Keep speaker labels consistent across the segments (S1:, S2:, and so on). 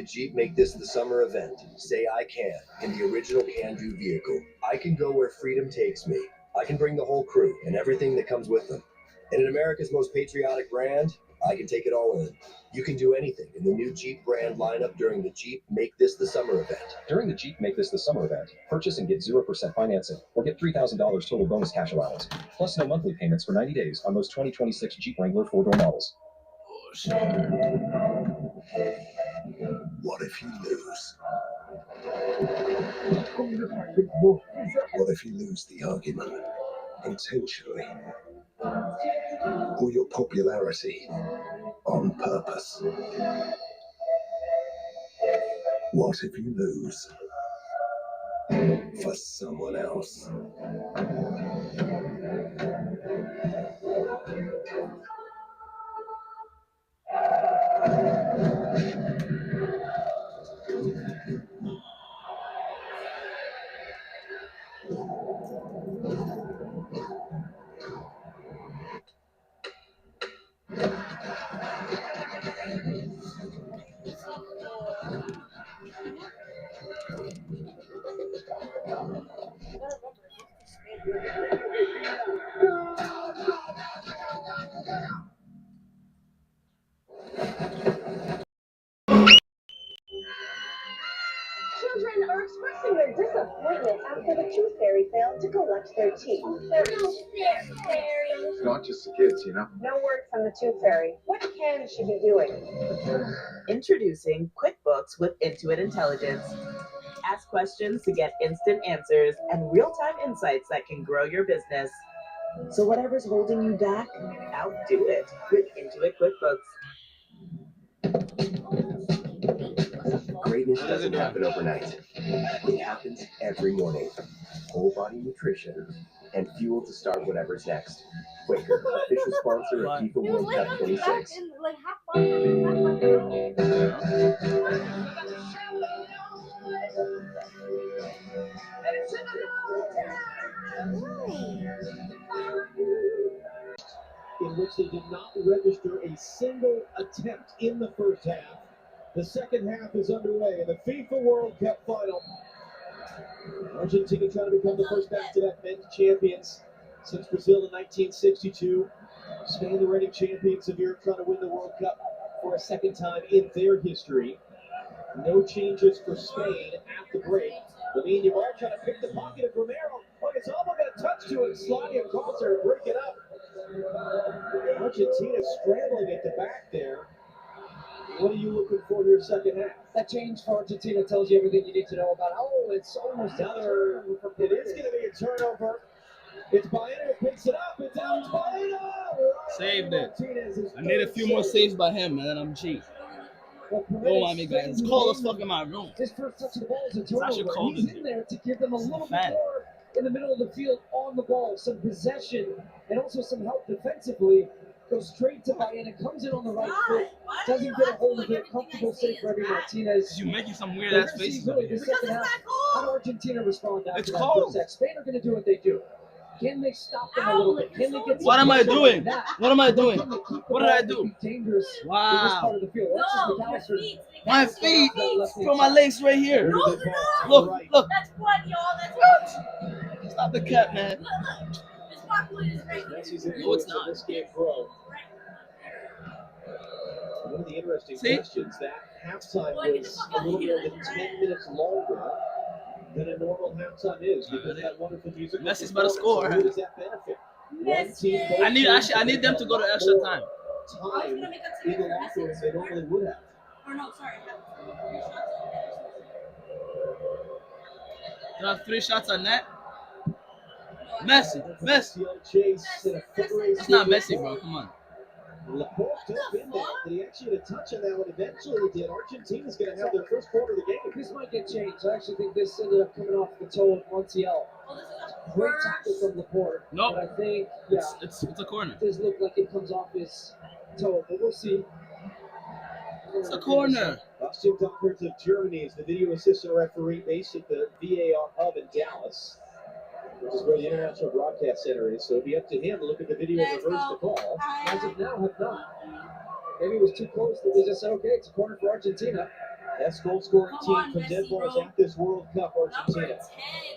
S1: the Jeep Make This the Summer event. Say I can in the original can-do vehicle. I can go where freedom takes me. I can bring the whole crew and everything that comes with them. And in America's most patriotic brand, I can take it all in. You can do anything in the new Jeep brand lineup during the Jeep Make This the Summer event.
S2: During the Jeep Make This the Summer event, purchase and get 0% financing or get $3,000 total bonus cash allowance, plus no monthly payments for 90 days on most 2026 Jeep Wrangler 4-door models.
S1: What if you lose? What if you lose the argument intentionally? Or your popularity on purpose? What if you lose for someone else?
S3: Children are expressing their disappointment after the Tooth Fairy failed to collect their teeth.
S4: Not just the kids, you know.
S3: No word from the Tooth Fairy. What can she be doing?
S5: Introducing QuickBooks with Intuit Intelligence. Ask questions to get instant answers and real-time insights that can grow your business. So whatever's holding you back, outdo it with Intuit QuickBooks.
S1: Greatness doesn't happen overnight. It happens every morning. Whole body nutrition and fuel to start whatever's next. Quaker, official sponsor of FIFA World Cup 26.
S6: In which they did not register a single attempt in the first half. The second half is underway in the FIFA World Cup final. Argentina trying to become the first back-to-back men's champions since Brazil in 1962. Spain, the reigning champions of Europe, trying to win the World Cup for a second time in their history. No changes for Spain at the break. Lamine Yamal trying to pick the pocket of Romero. Oh, it's almost got a touch to it. Sladia calls her to break it up. Argentina scrambling at the back there. What are you looking for here second half?
S7: That change for Argentina tells you everything you need to know about. Oh, it's almost
S6: another. It is going to be a turnover. It's Baena who picks it up. It's out. Baena.
S8: Saved it. I need a few more saves by him, man. I'm cheap. Don't mind me, guys. It's cold as fuck in my room.
S7: His first touch of the ball is a
S8: It's actually
S7: turnover.
S8: cold
S7: He's
S8: in
S7: in there to give them a little bit more in the middle of the field on the ball, some possession, and also some help defensively. Goes straight to Baena, comes in on the right foot, doesn't get a hold of it. Comfortable save for Remy Martinez.
S8: You're making some weird ass faces.
S7: Really, the second half, how do Argentina respond after
S8: It's
S7: that
S8: cold.
S7: first set? Spain are going to do what they do. Can they stop them a little bit? Can they get
S8: What am I doing? What am I doing?
S7: Can they keep the
S8: What did I
S7: ball
S8: do?
S7: dangerous in this
S8: Wow.
S7: part of the field? Alexis McAllister.
S8: My feet from my legs right here.
S6: No,
S8: Look,
S6: right.
S8: look.
S9: That's what, y'all. That's what.
S8: Stop the cut, man.
S9: Look. This Parkwood is right here.
S6: Messi's
S8: No, it's
S6: influence
S8: not.
S6: in this game grow. One of the interesting questions, that halftime was a little more than 10 minutes longer than a normal halftime is because of that wonderful music.
S8: Messi's about to score.
S6: So who does that benefit? One team
S8: I need them to go to extra time.
S6: Time in the locker room they normally would have.
S9: Or no, sorry.
S8: Do I have 3 shots on net? Messi. It's not Messi, bro. Come on.
S6: Laporte took in that. He actually had a touch on that one. Eventually he did. Argentina's going to have their first quarter of the game.
S7: This might get changed. I actually think this ended up coming off the toe of Montiel. Great tackle from Laporte.
S8: Nope.
S7: But I think,
S8: It's a corner.
S7: it does look like it comes off his toe, but we'll see.
S8: It's a corner.
S6: Bastian Dahlkirch of Germany is the video assistant referee based at the VAR hub in Dallas, which is where the International Broadcast Center is. So it'll be up to him to look at the video and reverse the call.
S7: As of now, have not. Maybe it was too close that they just said, okay, it's a corner for Argentina.
S6: Best goal scoring
S9: Come
S6: team
S9: on,
S6: from
S9: Messi,
S6: dead balls
S9: bro.
S6: at this World Cup, Argentina.
S9: Number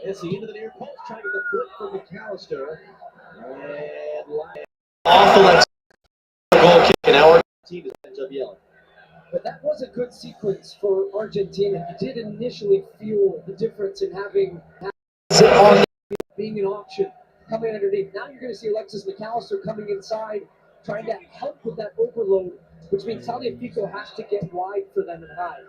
S9: 10.
S6: Messi into the near post, trying to get the flip from McAllister. And awful goal kick, and now Argentina ends up yelling.
S7: But that was a good sequence for Argentina. You did initially feel the difference in having being an option coming underneath. Now you're going to see Alexis McAllister coming inside, trying to help with that overload, which means Tagliafico has to get wide for them and high.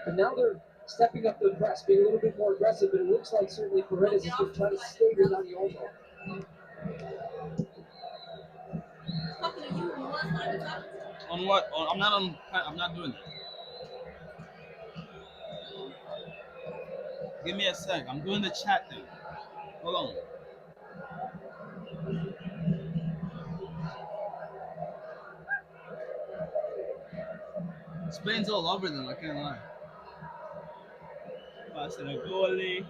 S7: But now they're stepping up the press, being a little bit more aggressive, but it looks like certainly Paredes is going to try to stay with Dani Olmo.
S9: Talking to you, you was not even talking to me.
S8: On what? I'm not on. I'm not doing that. Give me a sec. I'm doing the chat thing. Hold on. Spain's all over them. I can't lie. Passing a goalie.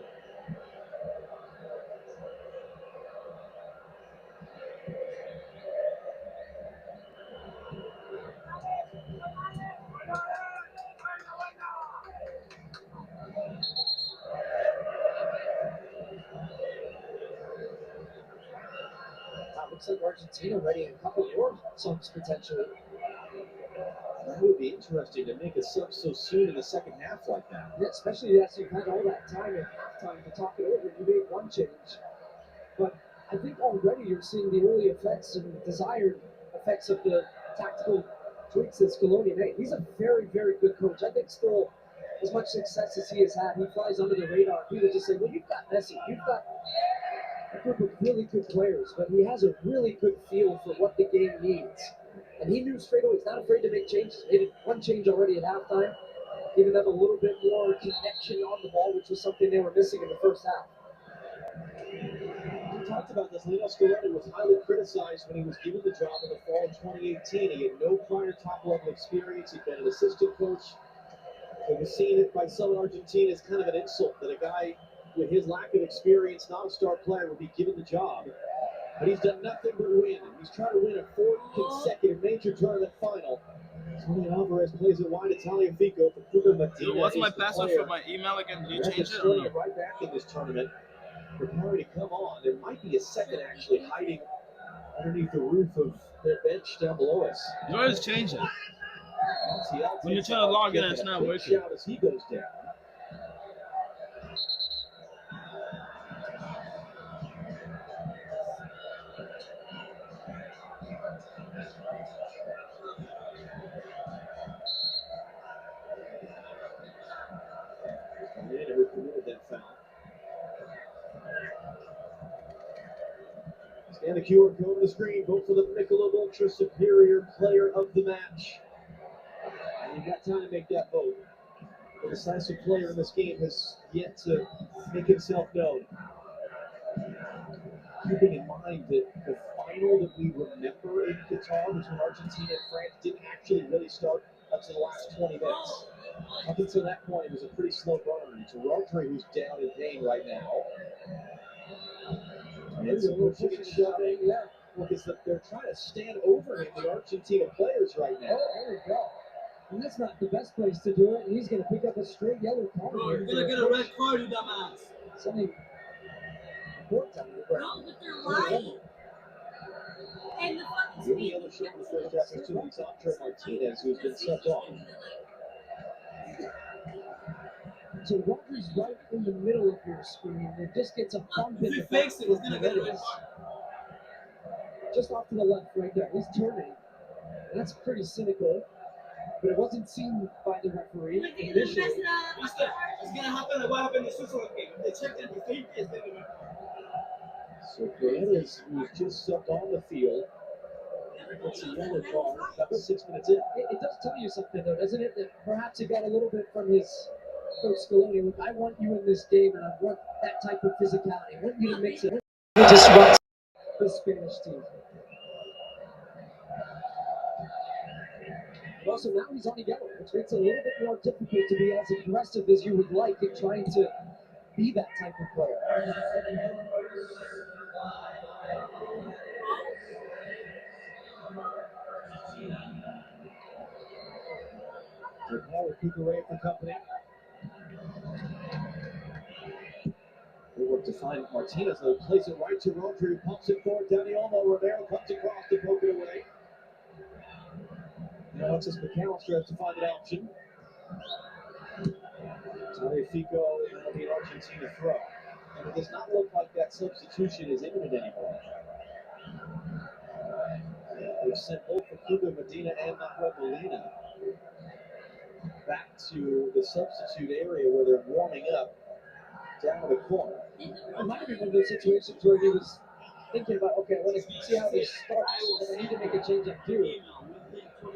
S7: Looks like Argentina ready a couple more subs potentially.
S6: That would be interesting to make a sub so soon in the second half like that.
S7: Yeah, especially as you've had all that time at halftime to talk it over. You made one change. But I think already you're seeing the early effects and desired effects of the tactical tweaks that Scaloni made. He's a very, very good coach. I think still as much success as he has had, he flies under the radar. People just say, well, you've got Messi, you've got a group of really good players, but he has a really good feel for what the game needs. And he knew straight away, he's not afraid to make changes. Made one change already at halftime, giving them a little bit more connection on the ball, which was something they were missing in the first half.
S6: We talked about this. Lionel Scaloni was highly criticized when he was given the job in the fall of 2018. He had no prior top-level experience. He'd been an assistant coach. It was seen by some in Argentina as kind of an insult that a guy with his lack of experience, not a star player, would be given the job. But he's done nothing but win. He's trying to win a fourth consecutive major tournament final. Julian Alvarez plays it wide to Tagliafico for Cuba Medina.
S8: Dude, what's my password for my email again? Did you change it or no?
S6: Right back in this tournament. Preparing to come on. There might be a second actually hiding underneath the roof of their bench down below us.
S8: You always change it. When you're trying to log in, it's not working.
S6: Shout as he goes down. Who committed that foul. Scan the QR code on the screen. Vote for the Michelob Ultra Superior Player of the Match. And you've got time to make that vote. The decisive player in this game has yet to make himself known. Keeping in mind that the final that we remember in Qatar between Argentina and France didn't actually really start up to the last 20 minutes. Up until that point, it was a pretty slow burn. It's Rodri who's down in pain right now. And it's a little pushing and shoving. Yeah, because they're trying to stand over him, the Argentina players right now.
S7: Oh, there we go. And that's not the best place to do it. And he's going to pick up a straight yellow card.
S8: Bro, you're gonna get a red card, you dumbass.
S7: Something important on the
S9: No, but they're lying. And the fucking
S6: The only
S9: speed.
S6: other shot in the first half was to Lisandro Martinez, who's been subbed off.
S7: So Rodri's right in the middle of your screen. It just gets a bump in
S8: If he
S7: the
S8: fakes
S7: back
S8: it, he's
S7: from
S8: gonna get a red
S7: Paredes.
S8: card.
S7: Just off to the left right there. He's turning. And that's pretty cynical. But it wasn't seen by the referee
S9: Look, they're gonna mess
S7: initially.
S9: it up.
S8: Mister, it's gonna happen like what happened in the Switzerland game. They checked it, if he is gonna win.
S6: So Paredes, who's just subbed on the field, gets a yellow card about 6 minutes in.
S7: It does tell you something, though, doesn't it? That perhaps he got a little bit from his coach Scaloni. Look, I want you in this game, and I want that type of physicality. I want you to mix it. Disrupt the Spanish team. But also now he's on a yellow, which makes it a little bit more difficult to be as aggressive as you would like in trying to be that type of player.
S6: To Paul with Cucurella for company. They work to find Martinez, though, plays it right to Rodri, who pumps it forward. Dani Olmo, Romero comes across to poke it away. Now Alexis McAllister has to find an option. Tagliafico will be an Argentina throw. And it does not look like that substitution is imminent anymore. They've sent both Facundo Medina and Nahuel Molina back to the substitute area where they're warming up down in the corner.
S7: It might have been one of those situations where he was thinking about, okay, I want to see how this starts, and I need to make a change up too.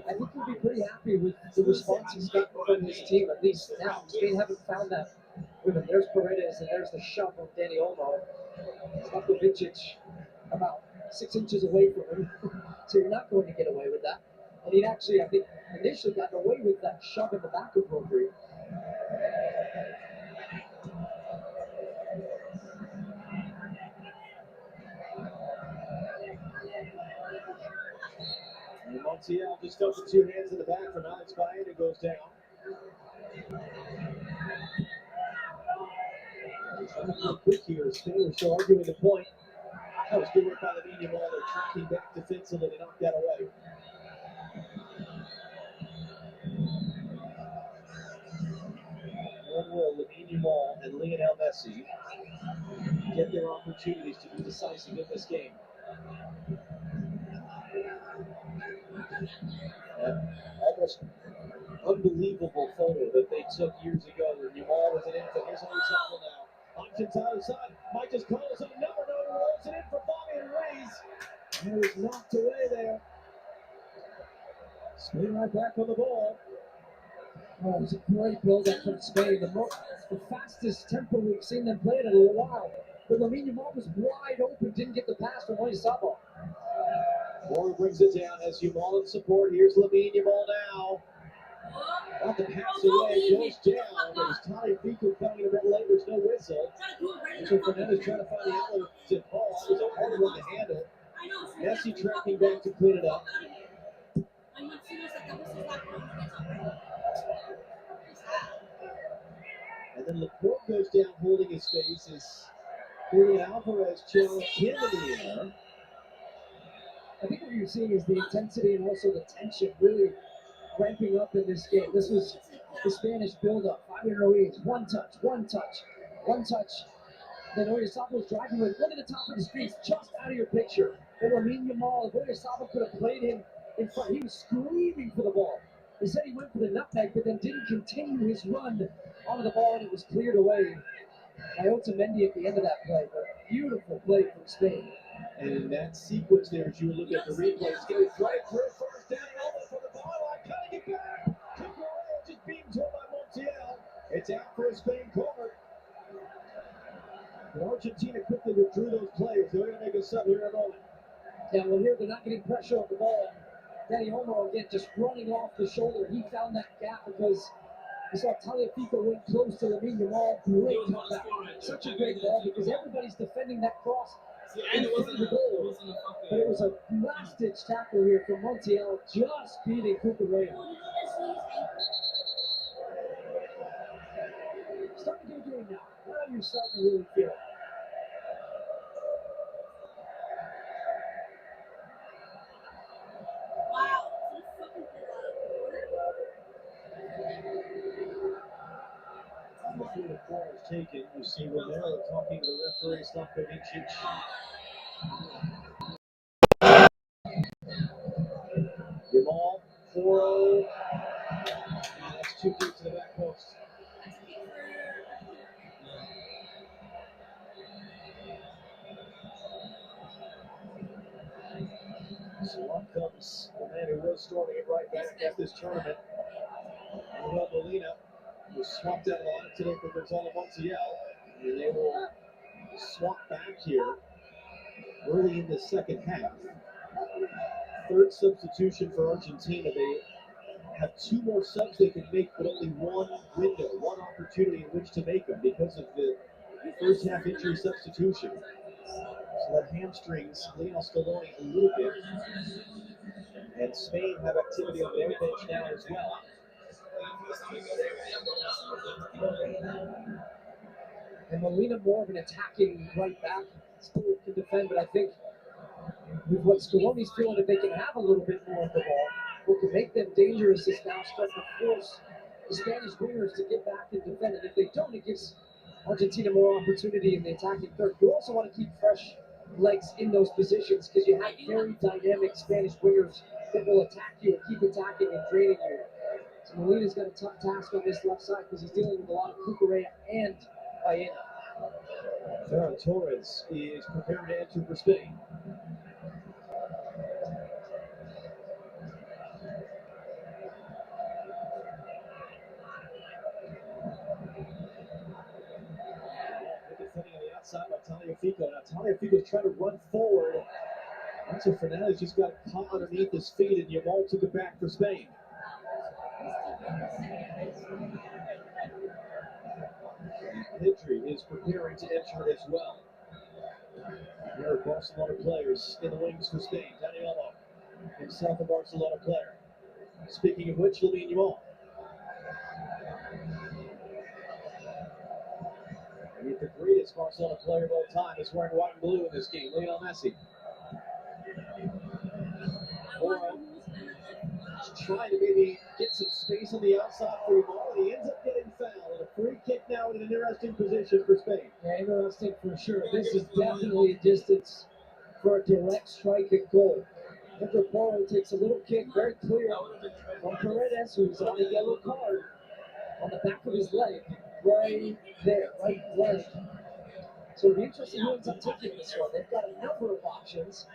S7: I think he'll be pretty happy with the response he's gotten from his team, at least now. Spain haven't found that with him. There's Paredes, and there's the shove of Dani Olmo. Slavkovic about 6 inches away from him, so you're not going to get away with that. And he'd actually, I think, initially gotten away with that shove in the back of Rodri.
S6: And Montiel just dumps the 2 hands in the back from Alex Baena, goes down. Quick here, Spain are still arguing the point. That was good work by the medium ball. They're tracking back defensively to knock that away. When will Lamine Yamal and Lionel Messi get their opportunities to be decisive in this game? Almost unbelievable photo that they took years ago when Yamal was an infant. Here's Oyarzabal now. Options either side. Mike just calls him. No, rolls it in for Fabian Ruiz. And it was knocked away there. Spain right back on the ball.
S7: Oh, it was a great build-up from Spain. The fastest tempo we've seen them play it in a little while. But Lamine Yamal was wide open, didn't get the pass from Oyarzabal.
S6: Moore brings it down as Yamal in support. Here's Lamine Yamal now. Got the pass away, goes down. But as Tagliafico coming a bit late, there's no whistle. So Fernandez trying to find the outlet to Paul. That was a hard one to handle. Messi tracking back to clean it up. And then Laporte goes down holding his face as Julian Alvarez challenged him in the air.
S7: I think what you're seeing is the intensity and also the tension really ramping up in this game. This was the Spanish build-up. Fabian Ruiz, one touch. Then Oyarzabal driving with one at the top of the streets, just out of your picture. And Lamine Yamal, if Oyarzabal could have played him in front, he was screaming for the ball. They said he went for the nutmeg, but then didn't continue his run onto the ball, and it was cleared away by Otamendi at the end of that play. But beautiful play from Spain.
S6: And in that sequence there, as you look at the replay, it's going right through first down, almost for the byline, cutting it back. Cucurella just being told by Montiel. It's out for a Spain corner. But Argentina quickly withdrew those players. They're going to make a sub here in a moment.
S7: Yeah, well, here they're not getting pressure on the ball. Dani Olmo again just running off the shoulder. He found that gap because we saw Tagliafico went close to Lamine Yamal. Great comeback. Such a great ball because everybody's defending that cross in front of the goal. But it was a last-ditch tackle here from Montiel, just beating Cucurella. Starting to get a game now. Now you're starting to really feel it.
S6: Before the call is taken, you see Romero talking to the referee, Slavkovic. Yamal, 4-0. And that's 2 kicks to the back post. So up comes the man who was starting it right back at this tournament. Manuel Molina was swapped out of the line today for Gonzalo Montiel. And they will swap back here early in the second half. Third substitution for Argentina. They have 2 more subs they can make, but only one window, one opportunity in which to make them because of the first half injury substitution. So that hamstrings Lionel Scaloni a little bit. And Spain have activity on their bench now as well.
S7: And Molina more of an attacking right back, still can defend, but I think with what Scaloni's feeling that they can have a little bit more of the ball, what can make them dangerous is now start to force the Spanish wingers to get back and defend. And if they don't, it gives Argentina more opportunity in the attacking third. You also want to keep fresh legs in those positions because you have very dynamic Spanish wingers that will attack you and keep attacking and draining you. So Molina's got a tough task on this left side because he's dealing with a lot of Cucurella and Baena.
S6: Ferran Torres is prepared to enter for Spain. Defending on the outside by Tagliafico. Now Tagliafico's trying to run forward. Enzo Fernandez just got caught underneath his feet, and Yamal took it back for Spain. Pedri is preparing to enter as well. Here are Barcelona players in the wings for Spain. Daniello, himself a Barcelona player. Speaking of which, Lamine Yamal. And the greatest Barcelona player of all time is wearing white and blue in this game, Lionel Messi. Trying to maybe get some space on the outside for Yamal, and he ends up getting fouled. And a free kick now in an interesting position for Spain.
S7: Yeah, interesting for sure. This is definitely a distance for a direct strike at goal. Pedro Porro takes a little kick, very clear from Paredes, who's on a yellow card on the back of his leg, right there, right leg. So it'll be interesting who ends up taking this one. They've got a number of options,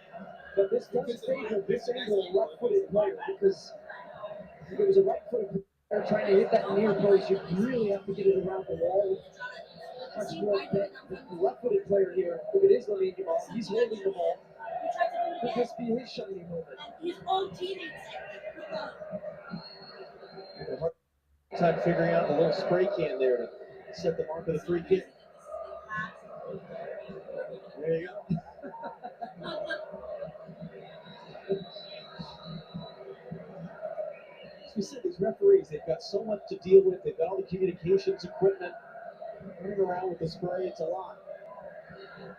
S7: but this does favor this angle left-footed player because if it was a right-footed player trying to hit that near post, you really have to get it around the wall. Much more than the left-footed player here. If it is Lamine Yamal, he's holding the ball. Could this be his shining moment?
S9: His own teammates.
S6: Time figuring out the little spray can there to set the mark of the free kick. There you go. As we said, these referees, they've got so much to deal with. They've got all the communications equipment. Running around with the spray, it's a lot.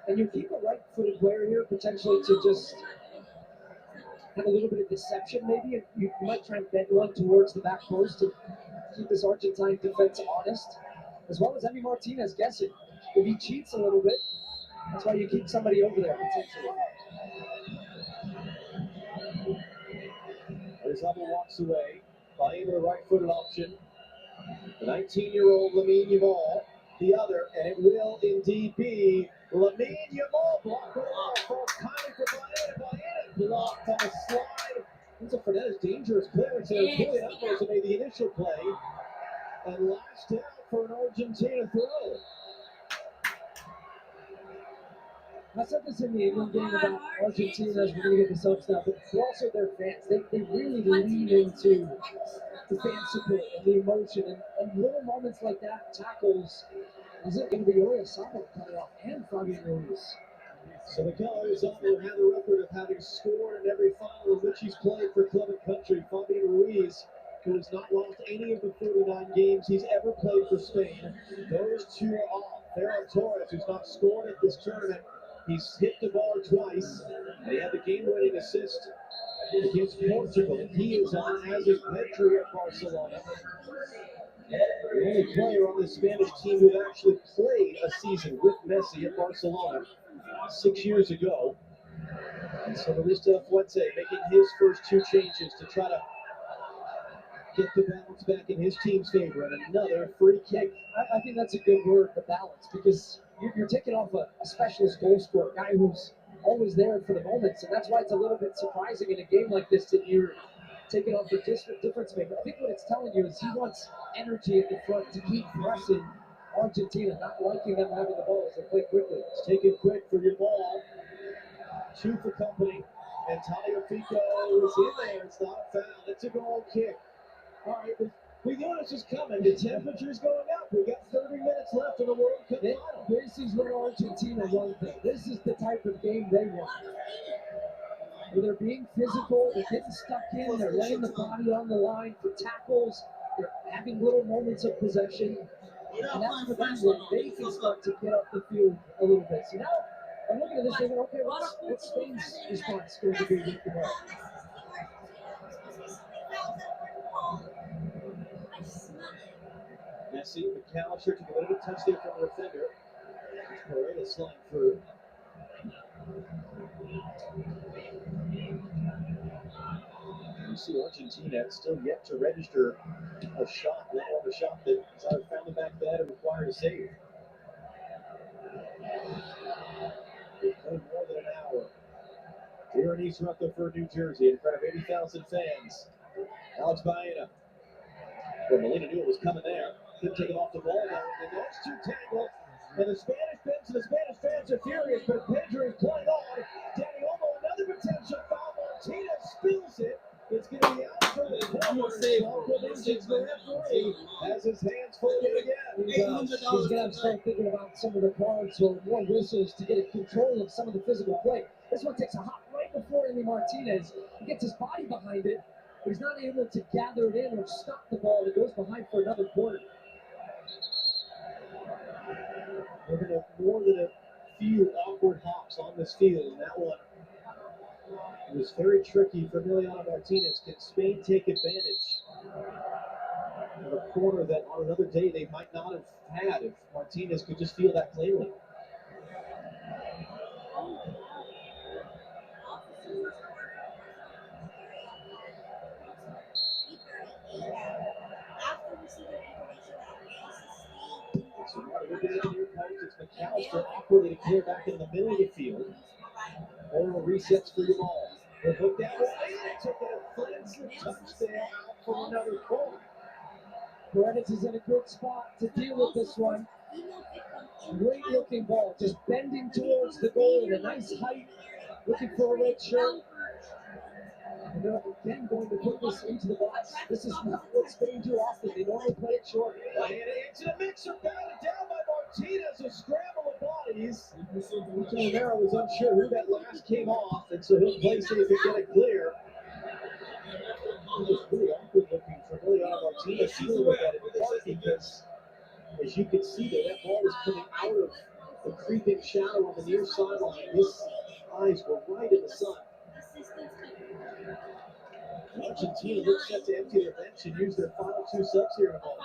S7: And you keep a right-footed player here potentially to just have a little bit of deception maybe. You might try and bend one towards the back post to keep this Argentine defense honest, as well as Emi Martinez guessing. If he cheats a little bit, that's why you keep somebody over there potentially.
S6: Oyarzabal walks away, buying the right-footed option. The 19-year-old Lamine Yamal, the other, and it will indeed be Lamine Yamal. Blocked off, falls kindly for Baena, blocked on a slide. Enzo Fernandez, dangerous clearance there. Julian Alvarez made the initial play, and lashed out for an Argentina throw.
S7: I said this in the England game about Argentina as we're going to get the subs now, but for also their fans. They really lean into the fan support and the emotion and little moments like that, tackles. Is it going to be Oyarzabal coming off and Fabian Ruiz?
S6: So Mikel Oyarzabal had the record of having scored in every final in which he's played for club and country. Fabian Ruiz, who has not lost any of the 49 games he's ever played for Spain. Those two are off. Ferran Torres, who's not scored at this tournament, he's hit the bar twice, and he had the game-winning assist against Portugal. He is on, as is Pedri at Barcelona. The only player on the Spanish team who actually played a season with Messi at Barcelona 6 years ago. And so Marista Fuente making his first two changes to try to get the balance back in his team's favor. And another free kick.
S7: I think that's a good word, the balance, because you're taking off a specialist goal scorer, a guy who's always there for the moments, and that's why it's a little bit surprising in a game like this that you're taking off the difference maker. I think what it's telling you is he wants energy at the front to keep pressing Argentina, not liking them having the ball as they play quickly.
S6: It's taken quick for your ball. Two for company, and Tagliafico is in there. It's not a foul. It's a goal kick. All right, we knew this was coming. The temperature's going up. We got 30 minutes left in the World Cup final.
S7: This is where Argentina won things. This is the type of game they want. Where they're being physical, they're getting stuck in, they're laying the body on the line for tackles, They're having little moments of possession. And that's for them when they can start to get up the field a little bit. So now I'm looking at this thinking, okay, what's Spain's response going to be with the ball?
S6: Messi, McAllister took a little bit of touch there from the defender. Paredes sliding through. You see Argentina still yet to register a shot, let alone a shot that is either found the back of the head or required a save. They've played more than an hour here in East Rutherford, New Jersey, in front of 80,000 fans. Alex Baena. Well, Molina knew it was coming there. Couldn't take it off the ball, though. And those two tangled. And the Spanish bench and the Spanish fans are furious, but Pedro is playing on. Danny Olmo, another potential foul. Martinez spills it. It's going to be out for the referee has his hands full again.
S7: He's going to have to start thinking about some of the cards or more whistles to get control of some of the physical play. This one takes a hop right before Andy Martinez. He gets his body behind it, but he's not able to gather it in or stop the ball. It goes behind for another quarter.
S6: We're going to have more than a few awkward hops on this field, and that one was very tricky for Emiliano Martinez. Can Spain take advantage of a corner that on another day they might not have had if Martinez could just feel that cleanly? So now looking at the near post, it's McAllister awkwardly to clear back in the middle of the field. Oral resets for your ball. They hooked that way. Took a offensive touchdown out from another corner.
S7: Paredes is in a good spot to deal with this one. Great looking ball, just bending towards the goal at a nice height, looking for a red shirt. And they're again going to put this into the box. This is not what Spain do often. They normally play it short.
S6: And into the mixer, batted down by Martinez, a scramble of bodies. Romero was unsure who that last came off, and so he'll play so he can get it clear. It was really awkward looking for Emiliano Martinez to look at it in part because, as you can see, that ball was coming out of the creeping shadow on the near sideline. His eyes were right in the sun. Argentina looks set to empty their bench and use their final two subs here in a moment.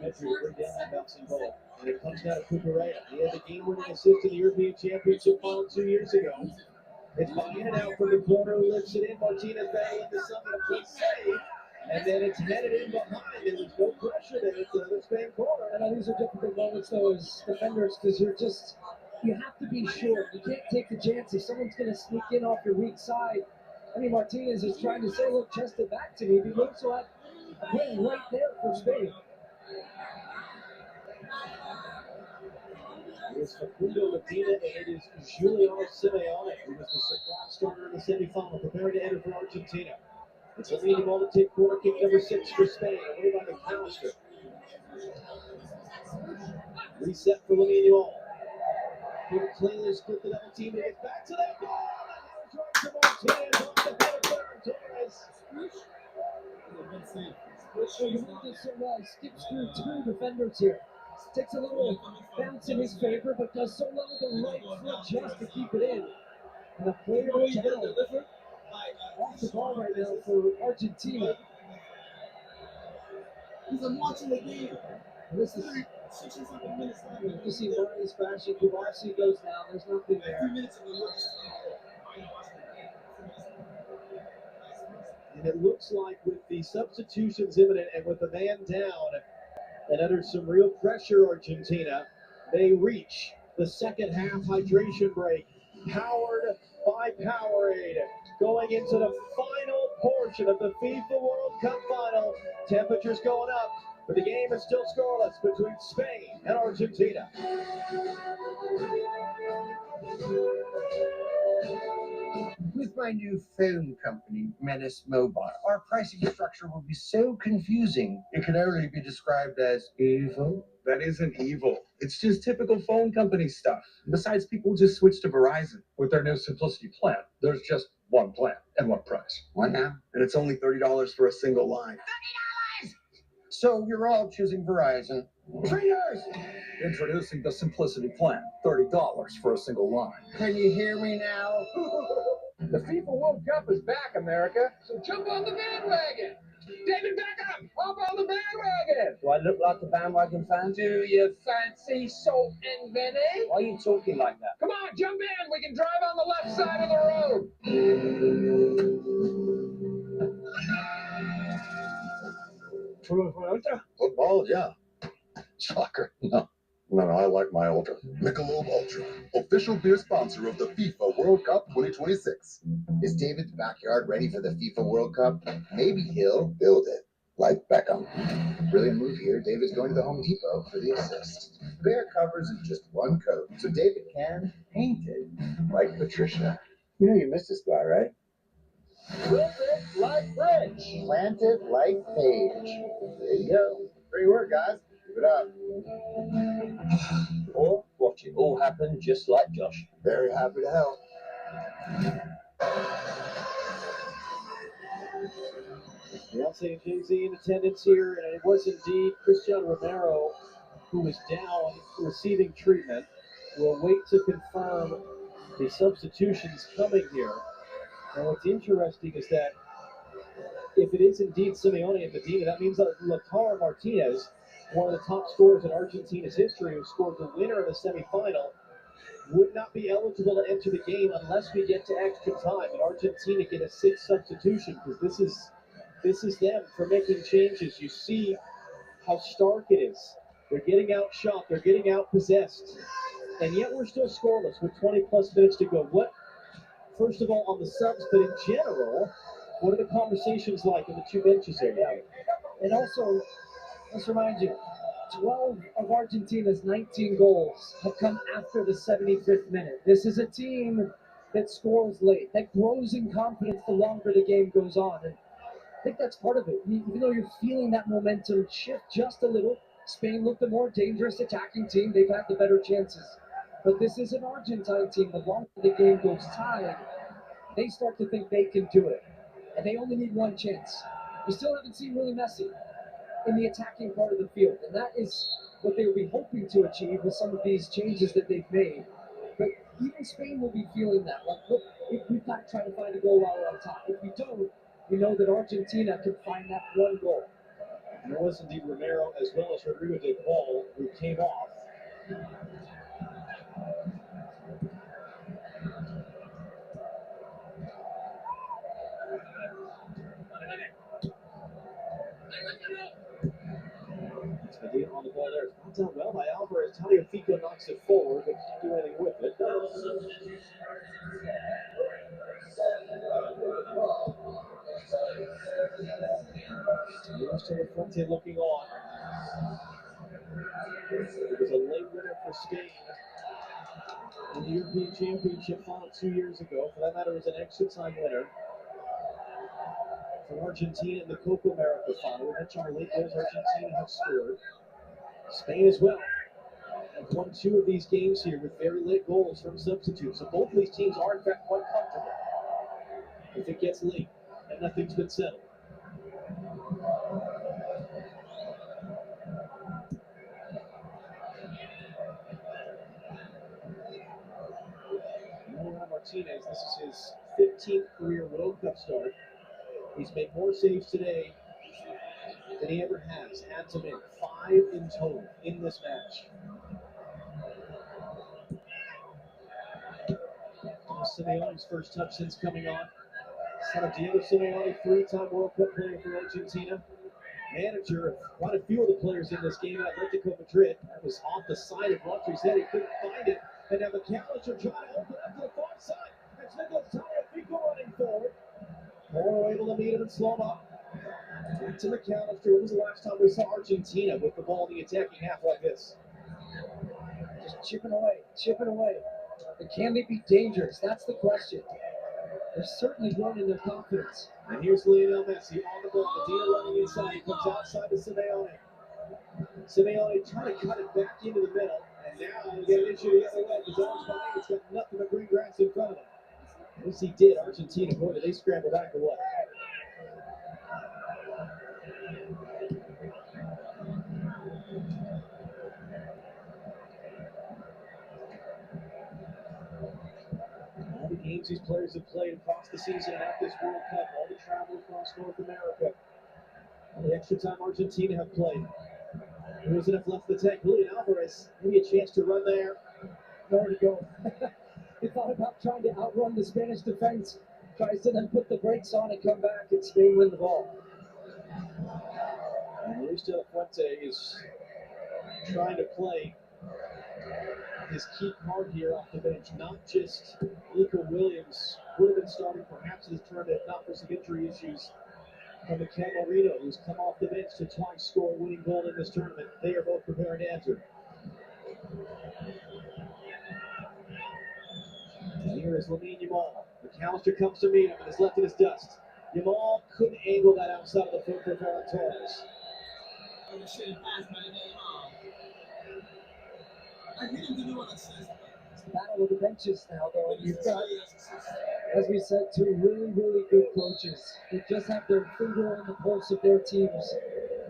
S6: Pedro bring down that bouncing ball. And it comes down to Cucurella. He had the game-winning assist in the European Championship final 2 years ago. It's Baena now from the corner, lifts it in. Martinez battling the sun, and a play save. And then it's headed in behind. There's no pressure there. It's another Spain corner.
S7: And these are difficult moments, though, as defenders, because you have to be sure. You can't take the chance if someone's going to sneak in off your weak side. I mean, Martinez is trying to say, look, chest it back to me. If he looks like a play right there for Spain.
S6: It's Facundo Medina, and it is Juliano Simeone, who was the surprise starter in the semifinal, preparing to enter for Argentina. It's a leading ball to take corner kick number 6 for Spain, away by McAllister. Reset for Lamine Yamal. Here cleanly split the double team, and gets back to that ball, and that was right to Martinez off the head of Ferran Torres.
S7: You look at so well, he skips through 2 defenders here. Takes a little bounce in his favor, but does so well with the right foot just to keep it in. And a player down off the ball right now for Argentina.
S8: I'm watching the game.
S7: This is you see Barney's crashing. Kubasi goes down. There's nothing there.
S6: And it looks like with the substitutions imminent and with the man down and under some real pressure, Argentina, they reach the second half hydration break, powered by Powerade. Going into the final portion of the FIFA World Cup final. Temperatures going up, but the game is still scoreless between Spain and Argentina.
S7: With
S4: my new phone company, Menace Mobile. Our pricing structure will be so confusing, it can only be described as evil.
S10: That isn't evil. It's just typical phone company stuff. Besides, people just switch to Verizon.
S2: With their new Simplicity plan, there's just one plan and one price.
S4: What now?
S10: And it's only $30 for a single line.
S4: So you're all choosing Verizon. Traitors!
S2: Introducing the Simplicity plan, $30 for a single line.
S4: Can you hear me now?
S11: The FIFA World Cup is back, America, so jump on the bandwagon. David Beckham, hop on the bandwagon.
S7: Do I look like a bandwagon fan?
S11: Do you fancy Salt and Vinny?
S7: Why are you talking like that?
S11: Come on, jump in. We can drive on the left side of the road.
S10: Football, yeah. Soccer, no. No, I like my Ultra.
S12: Michelob Ultra, official beer sponsor of the FIFA World Cup 2026.
S1: Is David's backyard ready for the FIFA World Cup? Maybe he'll build it, like Beckham. Brilliant move here. David's going to the Home Depot for the assist. Bare covers in just one coat, so David can paint it, like Patricia. You know you missed this guy, right?
S6: Flip it like French.
S1: Plant it like Paige. There you go. Great work, guys. Keep it up.
S7: Or watch it all happen just like Josh.
S1: Very happy to help.
S6: Beyonce and Jay-Z in attendance here, and it was indeed Cristiano Romero who was down receiving treatment. We'll wait to confirm the substitutions coming here. And what's interesting is that if it is indeed Simeone and Medina, that means that Lautaro Martinez, one of the top scorers in Argentina's history, who scored the winner of the semifinal, would not be eligible to enter the game unless we get to extra time. And Argentina get a sixth substitution, because this is them for making changes. You see how stark it is. They're getting outshot, they're getting outpossessed, and yet we're still scoreless with 20 plus minutes to go. What, first of all, on the subs, but in general, what are the conversations like in the two benches here now?
S7: And also, let's remind you, 12 of Argentina's 19 goals have come after the 75th minute. This is a team that scores late, that grows in confidence the longer the game goes on. And I think that's part of it. Even though you're feeling that momentum shift just a little, Spain looked the more dangerous attacking team. They've had the better chances. But this is an Argentine team. The longer the game goes tied, they start to think they can do it. And they only need one chance. We still haven't seen really Messi in the attacking part of the field. And that is what they will be hoping to achieve with some of these changes that they've made. But even Spain will be feeling that. Like, look, if we've got to try to find a goal while we're on top. If we don't, we know that Argentina can find that one goal.
S6: And it was indeed Romero as well as Rodrigo de Paul who came off. Medina on the ball there. It's not done well by Alvarez. Tagliafico knocks it forward, but can't do anything with it. Moves to the front end looking on. It was a late winner for Spain in the European Championship final 2 years ago. For that matter, it was an extra time winner for Argentina in the Copa America final. We mentioned the late goals Argentina have scored. Spain as well have won 2 of these games here with very late goals from substitutes. So both of these teams are in fact quite comfortable if it gets late and nothing's been settled. Martinez, this is his 15th career World Cup start. He's made more saves today than he ever has. Had to make 5 in total in this match. Simeone's first touch since coming on. Son of Diego Simeone, 3-time World Cup player for Argentina. Manager of quite a few of the players in this game at Atletico Madrid. That was off the side of Rodri's head. He couldn't find it. And now McAllister trying to open up to the far side. That's Nicolas Tagliafico running forward. Moro able to meet him and slow him up. Back to McAllister. When was the last time we saw Argentina with the ball in the attacking half like this?
S7: Just chipping away, chipping away. But can they be dangerous? That's the question. They're certainly growing in their confidence.
S6: And here's Lionel Messi on the ball. Medina running inside. He comes outside to Simeone. Simeone trying to cut it back into the middle. And now we get an issue the other way. Gonzalez behind. It's got nothing but green grass in front of him. At least he did. Argentina, boy, did they scramble back or what? All the games these players have played across the season and at this World Cup, all the travel across North America, all the extra time Argentina have played. There was enough left in the tank. Julian Alvarez, maybe a chance to run there.
S7: Nowhere to go. He thought about trying to outrun the Spanish defense. Tries to then put the brakes on and come back and Spain win the ball.
S6: And Luis de la Fuente is trying to play his key card here off the bench, not just Nico Williams, would have been starting perhaps this tournament if not for some injury issues from Mikel Merino, who's come off the bench to twice score a winning goal in this tournament. They are both preparing to enter. And here is Lamine Yamal. McAllister comes to meet him and is left in his dust. Yamal couldn't angle that outside of the foot for Ferran Torres.
S7: It's the battle of the benches now, though. You've got, as we said, two really, really good coaches. They just have their finger on the pulse of their teams.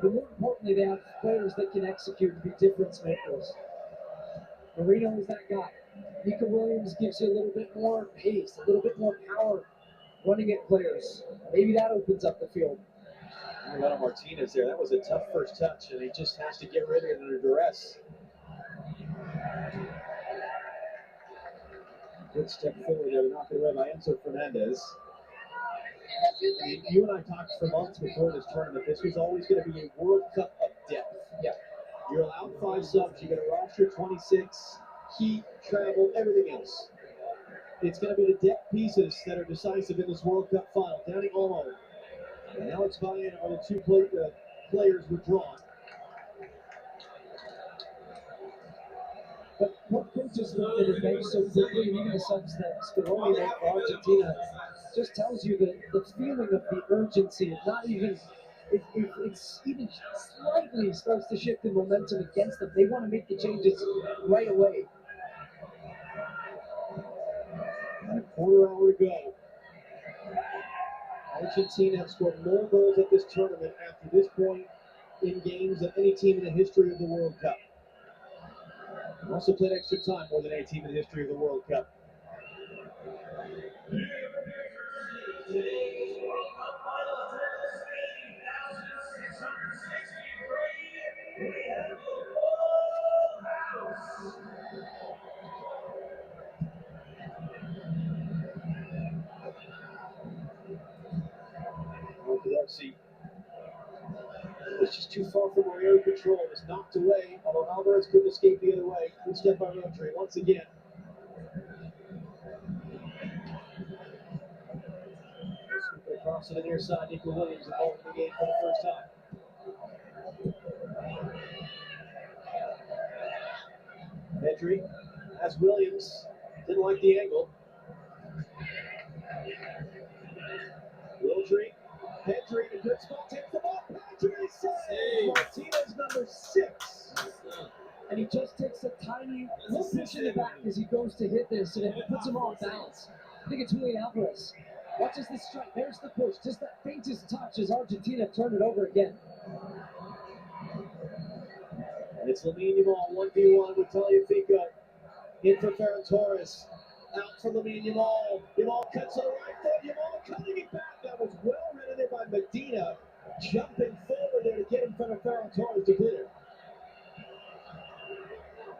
S7: But more importantly, they have players that can execute and be difference makers. Marino is that guy. Nico Williams gives you a little bit more pace, a little bit more power running at players. Maybe that opens up the field.
S6: Lautaro Martinez there. That was a tough first touch, and he just has to get rid of it under duress. Good step forward there to knock it away by Enzo Fernandez. I mean, you and I talked for months before this tournament. This was always going to be a World Cup of depth.
S7: Yeah.
S6: You're allowed 5 subs. You get a roster 26, heat, travel, everything else. It's going to be the depth pieces that are decisive in this World Cup final. Dani Olmo and Alex Baena are the two players withdrawn.
S7: But what coaches look at his bench so quickly, and even the subs that Scaloni made for Argentina, just tells you the feeling of the urgency. It's not even, it's even slightly starts to shift the momentum against them. They want to make the changes right away.
S6: And a quarter hour to go. Argentina have scored more goals at this tournament after this point in games than any team in the history of the World Cup. Also played extra time more than any team in the history of the World Cup. Darcy was just too far from where air control was knocked away, although Alvarez couldn't escape the other way. Good step by Rodri once again. Across to the near side, Nico Williams involved in the game for the first time. Pedri has Williams, didn't like the angle. Rodri, Pedri in a good spot, takes the ball, Pedri saves! Martinez number 6.
S7: And he just takes a tiny little push in the back as he goes to hit this, and it puts him off balance. I think it's Julian Alvarez. Watches this strike, there's the push, just that faintest touch as Argentina turn it over again.
S6: And it's Lamine Yamal, 1v1 with Tagliafico. In for Ferran Torres. Out for Lamine Yamal. Yamal cuts to the right foot. Yamal cutting it back. That was well read there by Medina. Jumping forward there to get in front of Ferran Torres to clear.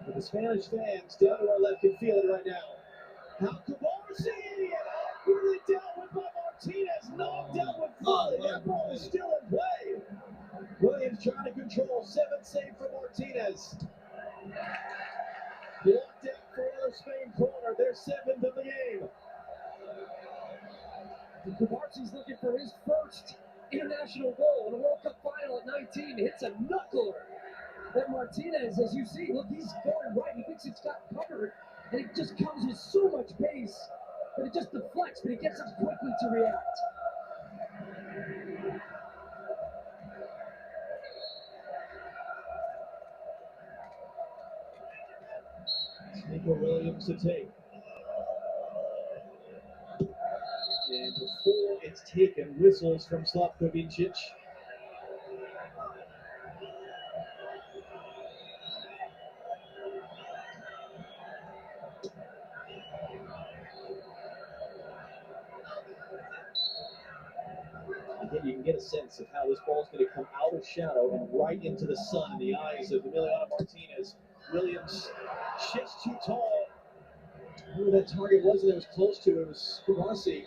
S6: But the Spanish fans down to our left can feel it right now. How Kubarsi really dealt with by Martinez. Knocked out with volley. That ball is still in play. Williams trying to control. 7 save for Martinez. Blocked out for another Spain corner. They're 7th of the game.
S7: Kubarsi's looking for his first international goal in a World Cup final at 19. Hits a knuckler. Then Martinez, as you see, look, he's going right. He thinks it's got covered, and it just comes with so much pace but it just deflects, but he gets up quickly to react.
S6: Nico Williams to take. And before it's taken, whistles from Slavko Vincic. Again, you can get a sense of how this ball's going to come out of shadow and right into the sun in the eyes of Emiliano Martinez. Williams just too tall. Who that target was that was close to it was Kouassi.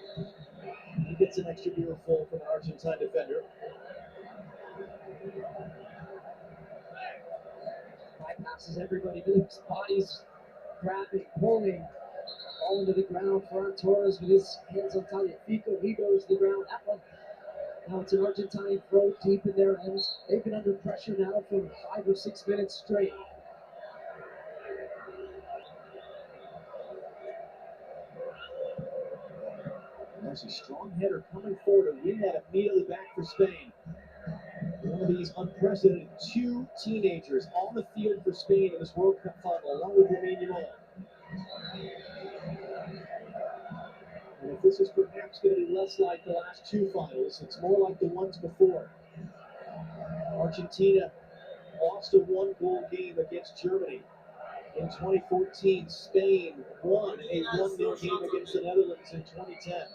S6: He gets an extra beer full from an Argentine defender.
S7: Bypasses everybody, his body's grabbing, pulling, all into the ground. Ferran Torres with his hands on Tagliafico. He goes to the ground. That one. Now it's an Argentine throw deep in their ends. They've been under pressure now for 5 or 6 minutes straight.
S6: There's a strong header coming forward and win that immediately back for Spain. One of these unprecedented 2 teenagers on the field for Spain in this World Cup final, along with Lamine Yamal. And if this is perhaps going to be less like the last 2 finals, it's more like the ones before. Argentina lost a 1-goal game against Germany. In 2014, Spain won a 1-0 game against the Netherlands in 2010.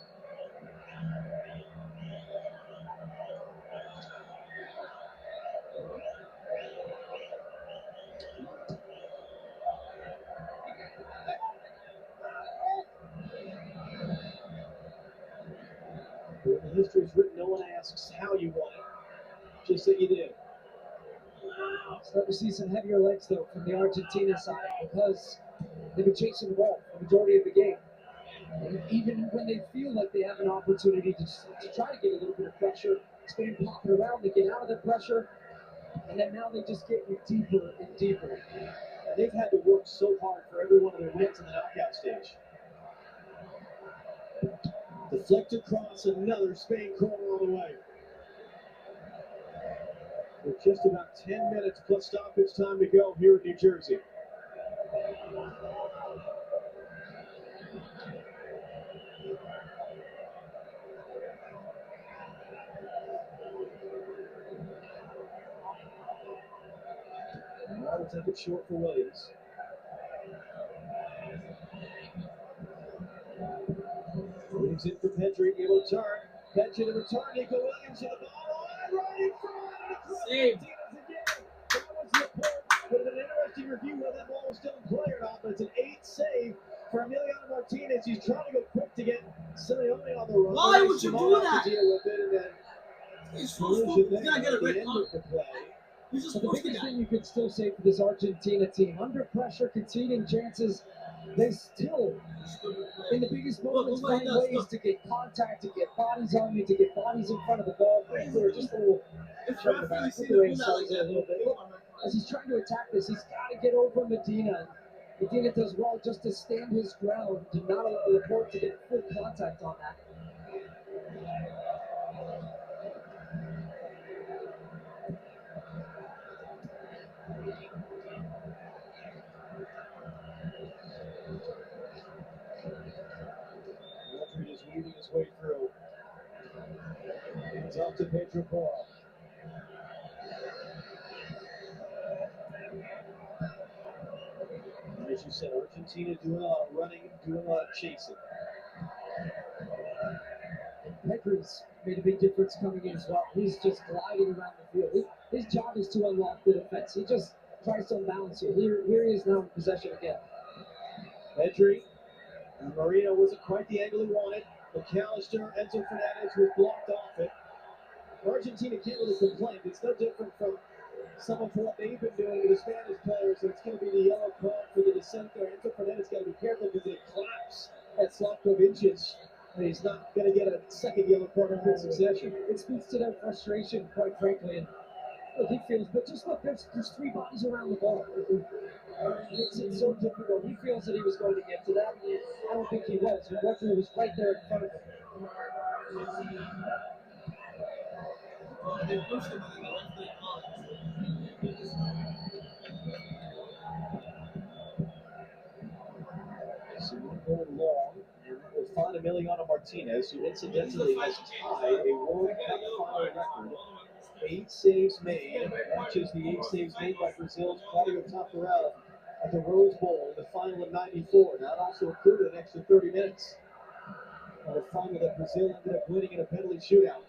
S6: When the history is written, no one asks how you won it, just that you did.
S7: Starting to see some heavier legs, though, from the Argentina side because they've been chasing the ball for the majority of the game. And even when they feel like they have an opportunity to try to get a little bit of pressure, Spain popping around, they get out of the pressure, and then now they just get deeper and deeper.
S6: And they've had to work so hard for every one of their wins in the knockout stage. Deflected cross, another Spain corner on the way. With just about 10 minutes plus stoppage time to go here in New Jersey. Now we'll take it short for Williams. Williams in for Pedri, able to turn. Pedri to return, Nico Williams to the ball, right in front.
S8: Save.
S6: That was the point. Would have been an interesting review whether that ball was still in play or not, but it's an 8 save for Emiliano Martinez. He's trying to go quick to get Simeone on the run.
S8: Why would you do that?
S6: To deal with it, and then
S8: He's so stupid. He's gonna get a red card. He's just
S7: But the
S8: supposed to
S7: biggest
S8: get.
S7: thing you could still say for this Argentina team, under pressure, conceding chances, they still, in the biggest moments, find ways to get contact, to get bodies on you, to get bodies in front of the ball. They're just a little trying to back the way a little bit. Look, as he's trying to attack this, he's got to get over Medina. Medina does well just to stand his ground, to not allow Laporte to get full contact on that.
S6: Rodri is weaving his way through. Hands off to Pedro Porro. And as you said, Argentina doing a lot of running, doing a lot of chasing.
S7: Pedri's made a big difference coming in as well. He's just gliding around the field. His job is to unlock the defense. He just tries to unbalance you. Here he is now in possession again.
S6: Pedri. And Marino wasn't quite the angle he wanted. McAllister, Enzo Fernandez was blocked off it. Argentina can't really complain. It's no different from some of what they've been doing to the Spanish players. So it's going to be the yellow card for the dissent there. Enzo Fernandez got to be careful because it claps at Slavko Vincic. And he's not going to get a second yellow card in succession.
S7: It speaks to their frustration, quite frankly. And look, he feels, but just look, there's 3 bodies around the ball. Makes it so difficult. He feels that he was going to get to that. I don't think he was. The referee was right there in front of him.
S6: So we're going long, and we'll find Emiliano Martinez, who incidentally has tied a World Cup final record. 8 saves made, matches the 8 saves made by Brazil's Claudio Tafarel at the Rose Bowl in the final of '94. That also included an extra 30 minutes. And a final that Brazil ended up winning in a penalty shootout.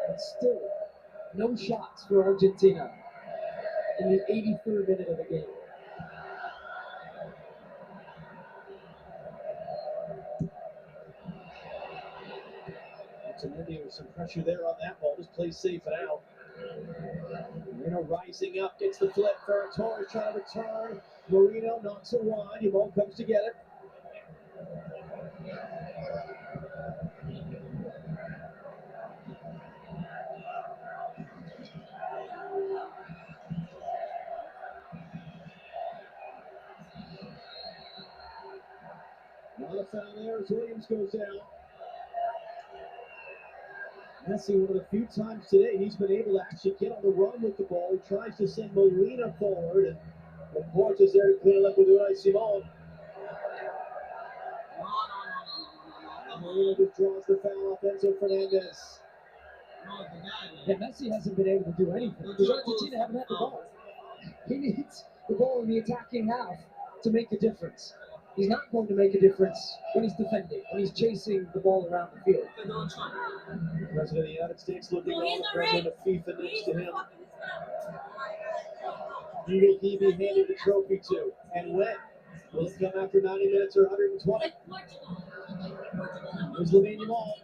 S7: And still, no shots for Argentina in the 83rd minute of the game.
S6: Otamendi with some pressure there on that ball. Just plays safe and out. Marino rising up, gets the flip. Ferran Torres trying to return. Marino knocks it wide. Yamon comes to get it. Not a foul there as Williams goes down. Messi, one of the few times today he's been able to actually get on the run with the ball. He tries to send Molina forward, and Laporte is there to clean it up with Unai Simon. Molina just draws the foul off Enzo Fernandez.
S7: Yeah, Messi hasn't been able to do anything because Argentina haven't had the ball. He needs the ball in the attacking half to make a difference. He's not going to make a difference when he's defending, when he's chasing the ball around the field.
S6: The President of the United States looking on the President of FIFA next to him. Who will he be handing the trophy to? And when? Will it come after 90 minutes or 120? Here's Lamine Yamal.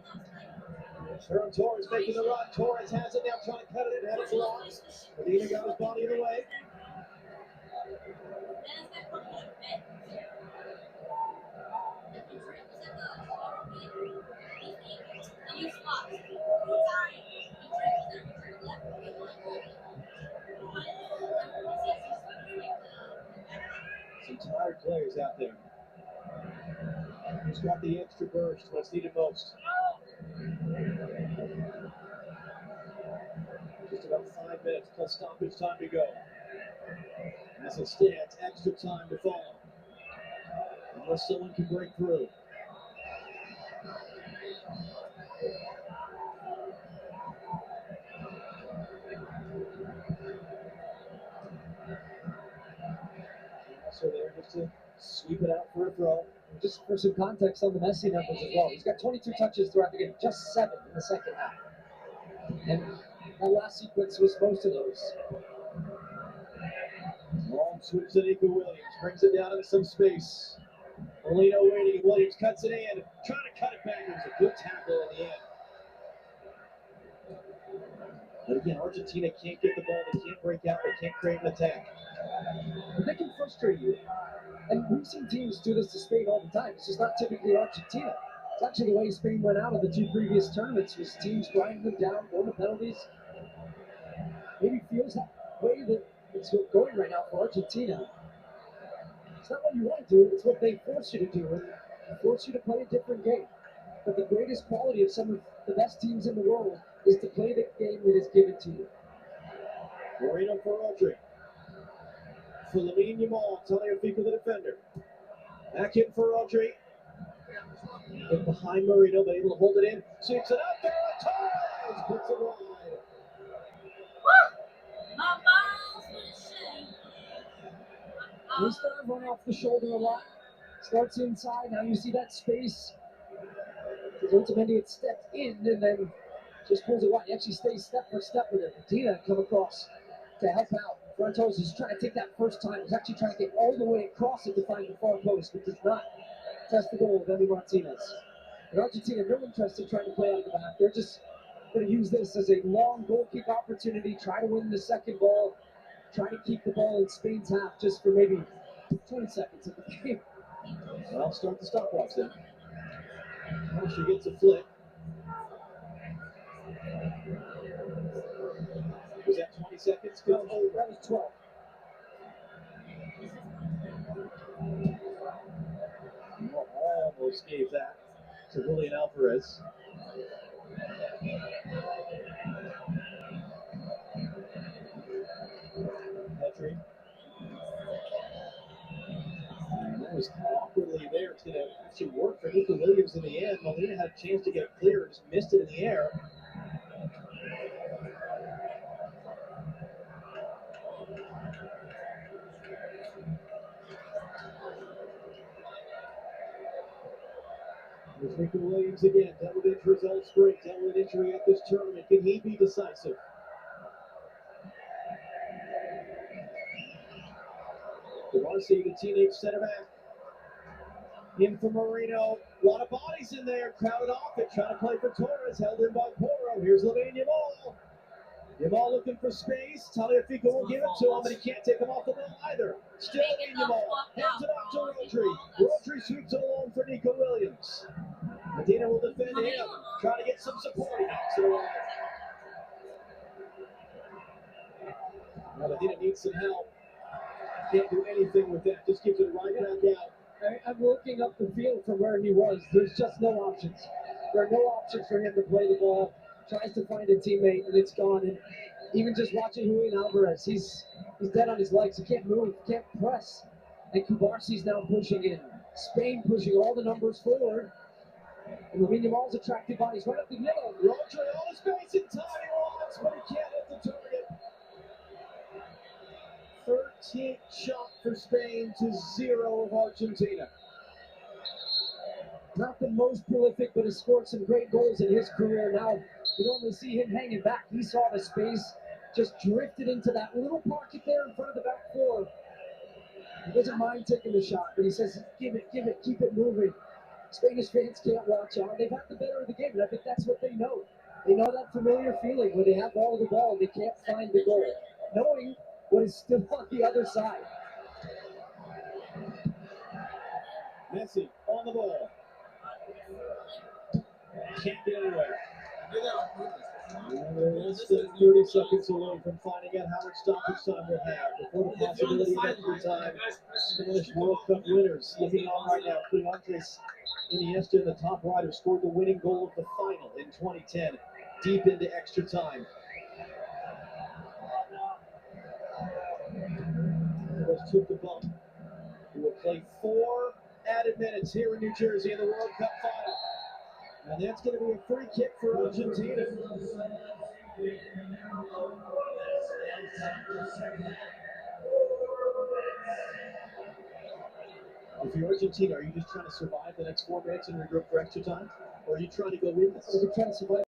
S6: Ferran Torres making the run. Torres has it now, trying to cut it in, had it blocked. Medina got his body in the way. Some tired players out there. Who's got the extra burst when it's needed most? Just about 5 minutes plus stoppage time to go. As it stands, extra time to follow. Unless someone can break through. Also there just to sweep it out for a throw.
S7: Just for some context on the Messi numbers as well, he's got 22 touches throughout the game, just 7 in the second half. And that last sequence was most of those.
S6: Long switch to Nico Williams, brings it down into some space. Molina waiting, Williams cuts it in, trying to cut it back. It was a good tackle in the end. But again, Argentina can't get the ball, they can't break out, they can't create an attack.
S7: But they can frustrate you. And we've seen teams do this to Spain all the time. It's just not typically Argentina. It's actually the way Spain went out of the 2 previous tournaments was teams grinding them down, going to penalties. Maybe feels that way that it's going right now for Argentina. It's not what you want to do, it's what they force you to do. And they force you to play a different game. But the greatest quality of some of the best teams in the world is to play the game that is given to you.
S6: Moreno for Rodri. For Lamine Yamal, Tagliafico the defender. Back in for Rodri. Get behind Marino, but able to hold it in. Shoots it up there. Torres puts it wide.
S7: He's starting to run off the shoulder a lot. Starts inside. Now you see that space. Because Otamendi had stepped in and then just pulls it wide. He actually stays step for step with it. Medina come across to help out. Ferran Torres is trying to take that first time. He's actually trying to get all the way across it to find the far post, but does not test the goal of Emi Martinez. And Argentina, no interest in trying to play out of the back. They're just going to use this as a long goal kick opportunity, try to win the second ball, try to keep the ball in Spain's half just for maybe 20 seconds of the game.
S6: Well, start the stopwatch then. Asher gets a flip. Was that 20 seconds?
S7: No, that was 12.
S6: Ramos gave that to Julian Alvarez. Petrie. That was awkwardly there. It's going to actually work for Nico Williams in the end. Molina had a chance to get clear, just missed it in the air. There's Nico Williams again. Dealt with injuries all spring. Dealt with injury at this tournament. Can he be decisive? Darcy, the teenage center back. In for Marino. A lot of bodies in there. Crowded off it. Trying to play for Torres. Held in by Porro. Here's Lamine Yamal. Yamal looking for space. Tagliafico will give it to him, but he can't take him off the ball either. Still Lamine Yamal. Hands it off to Rodri. Rodri sweeps it along for Nico Williams. Medina will defend him. Trying to get some support. He knocks it away. Now Medina needs some help. Can't do anything with that. Just gives it right back out.
S7: I'm looking up the field from where he was. There's just no options. There are no options for him to play the ball. Tries to find a teammate, and it's gone. And even just watching Julian Alvarez, he's dead on his legs. He can't move, can't press. And Kubarsi's now pushing in. Spain pushing all the numbers forward. And Lamine Yamal's attractive bodies right up the middle.
S6: Rodri all the space and time he wants, but he can't hit the target. 13th shot for Spain to 0 of Argentina.
S7: Not the most prolific, but has scored some great goals in his career. Now, you normally see him hanging back. He saw the space, just drifted into that little pocket there in front of the back four. He doesn't mind taking the shot, but he says, give it, keep it moving. Spanish fans can't watch out. They've had the better of the game, and I think that's what they know. They know that familiar feeling when they have all the ball and they can't find the goal. Knowing what is still on the other side.
S6: Messi on the ball. Can't get anywhere. They're less than 30 seconds away from finding out how much stoppage time we'll have before the possibility of extra time. Spanish World Cup winners looking on right now. Andres Iniesta, the top rider, scored the winning goal of the final in 2010, deep into extra time. Alvarez took the bump. He will play 4 added minutes here in New Jersey in the World Cup final. And that's going to be a free kick for Argentina. If you're Argentina, are you just trying to survive the next 4 minutes and regroup for extra time? Or are you trying to go win this?
S7: We're trying to survive.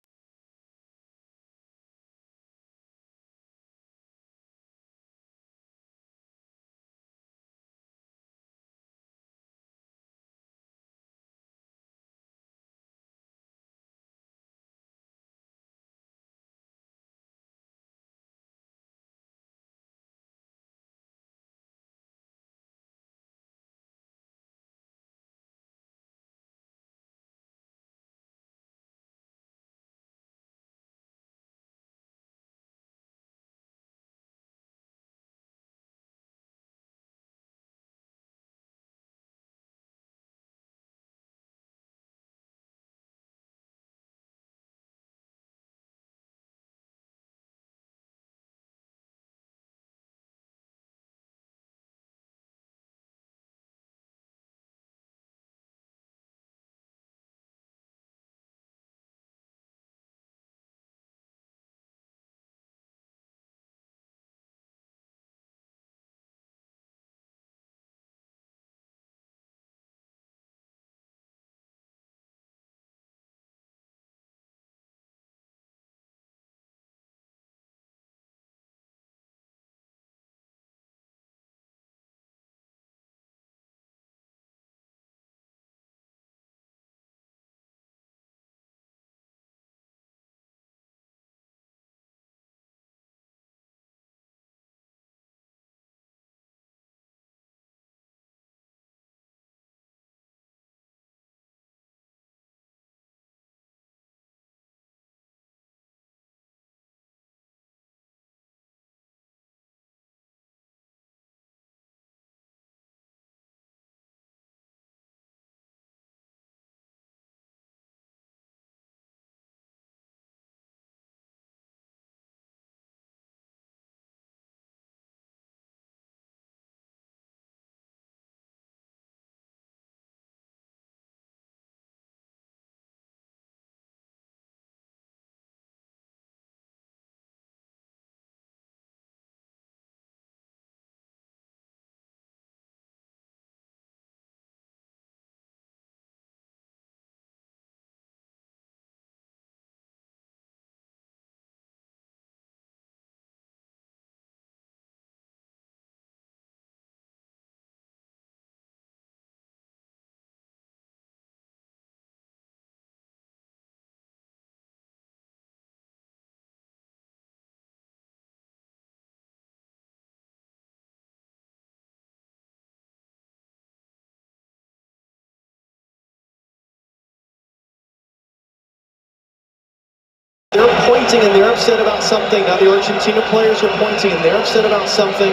S6: They're pointing and they're upset about something. Now the Argentina players are pointing and they're upset about something.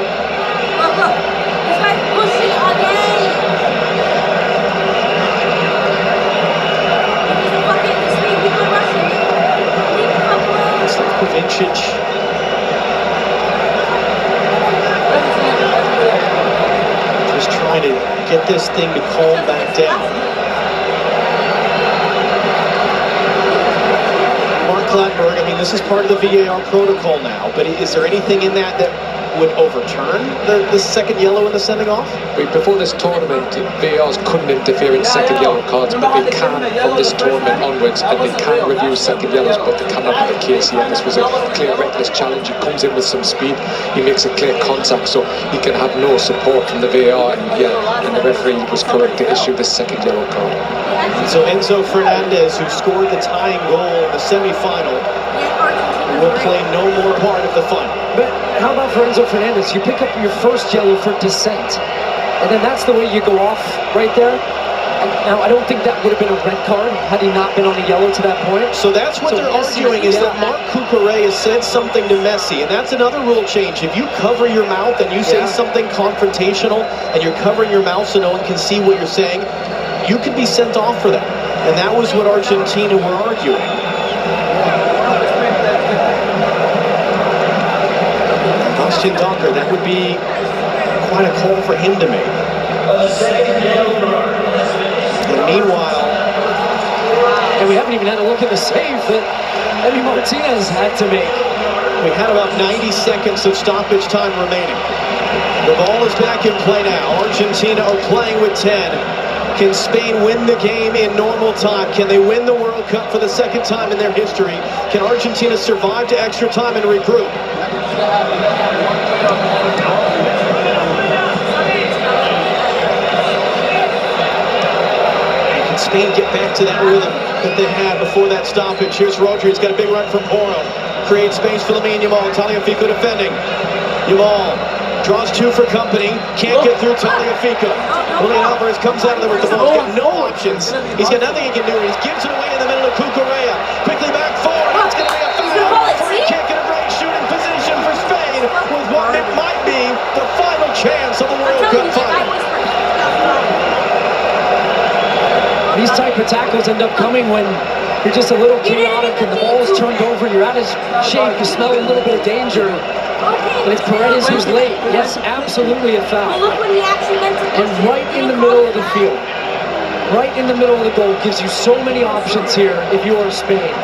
S6: Kovacic. Just trying to get this thing to calm back down. Mark Clattenburg, I mean, this is part of the VAR protocol now, but is there anything in that would overturn the second yellow and the sending off?
S13: Before this tournament, VARs couldn't interfere in second yellow cards, but they can from this tournament onwards, and they can review second yellows, but they cannot have a case here. This was a clear reckless challenge. He comes in with some speed, he makes a clear contact, so he can have no support from the VAR, and the referee was correct to issue the second yellow card.
S6: So Enzo Fernandez, who scored the tying goal in the semi-final, will play no more part of the final.
S7: But how about for Enzo Fernandez? You pick up your first yellow for dissent, and then that's the way you go off right there. Now, I don't think that would have been a red card had he not been on a yellow to that point.
S6: So that's what they're arguing, is that Marc Cucurella said something to Messi, and that's another rule change. If you cover your mouth and you say something confrontational, and you're covering your mouth so no one can see what you're saying, you could be sent off for that. And that was what Argentina were arguing. Bastian Donker, that would be quite a call for him to make. And meanwhile,
S7: and we haven't even had a look at the save that Emi Martinez had to make.
S6: We had about 90 seconds of stoppage time remaining. The ball is back in play now. Argentina are playing with 10. Can Spain win the game in normal time? Can they win the World Cup for the second time in their history? Can Argentina survive to extra time and regroup? Can Spain get back to that rhythm that they had before that stoppage? Here's Rodri, he's got a big run from Porro. Creates space for Lamine Yamal. Tagliafico defending. Yamal draws two for company. Can't get through Tagliafico. Julian Alvarez comes out of there with the ball. He's got no options. He's got nothing he can do. He gives it away in the middle of Cucurella. Quickly back forward. It's going to be a foul. Free kick and a great shooting position for Spain with what it might be the final chance of the World Cup final.
S7: These type of tackles end up coming when you're just a little chaotic and the ball's turned over, you're out of shape, you smell a little bit of danger. But it's Paredes who's late. Yes, absolutely a foul. And right in the middle of the field, right in the middle of the goal, gives you so many options here if you are Spain.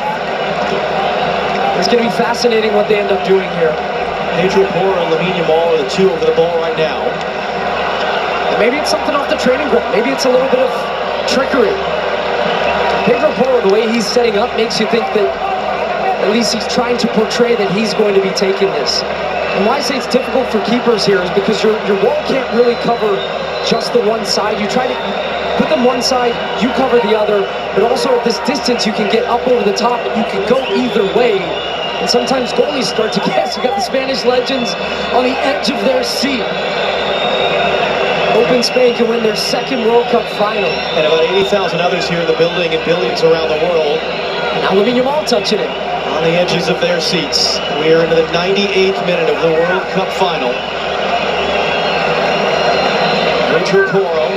S7: It's going to be fascinating what they end up doing here.
S6: Pedro Porro and Lamine Yamal are the two over the ball right now.
S7: And maybe it's something off the training ground. Maybe it's a little bit of trickery. Pedro Porro, the way he's setting up, makes you think that at least he's trying to portray that he's going to be taking this. And why I say it's difficult for keepers here is because your wall can't really cover just the one side. You try to put them one side, you cover the other, but also at this distance you can get up over the top, and you can go either way. And sometimes goalies start to guess. You got the Spanish legends on the edge of their seat. Hoping Spain can win their second World Cup final.
S6: And about 80,000 others here in the building and billions around the world.
S7: Now Lamine Yamal touching it.
S6: On the edges of their seats. We are into the 98th minute of the World Cup final. Pedro Porro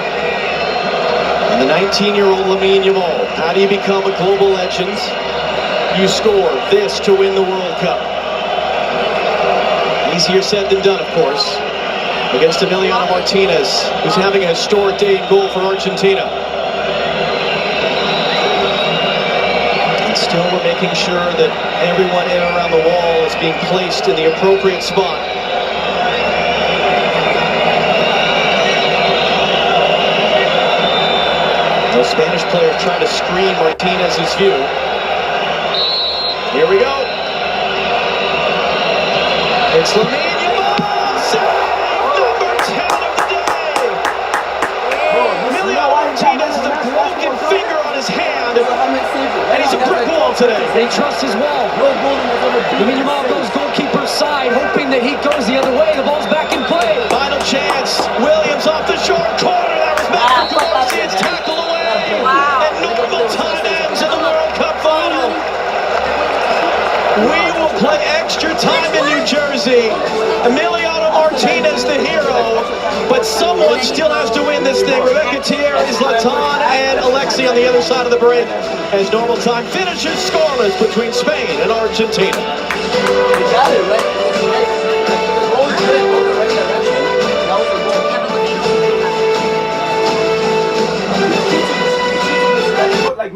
S6: and the 19-year-old Lamine Yamal. How do you become a global legend? You score this to win the World Cup. Easier said than done, of course. Against Emiliano Martinez, who's having a historic day in goal for Argentina. And still we're making sure that everyone in and around the wall is being placed in the appropriate spot. The Spanish players trying to screen Martinez's view. Here we go. It's Lamine Yamal, save number 10 of the day. Emiliano Martinez has a broken finger on his hand, and he's a brick wall today.
S7: They trust his wall. Lamine Yamal goes goalkeeper's side, hoping that he goes the other way. The ball's back in play.
S6: Final chance. Williams off the short corner. That was back for Garcia. It's tackled away. And normal time ends in the World Cup final.
S14: We will play extra time in New Jersey. Emiliano Martinez, the hero, but someone still has to win this thing. Rebecca Thierry, Zlatan, and Alexi on the other side of the break as normal time finishes scoreless between Spain and Argentina.
S8: You got it, right?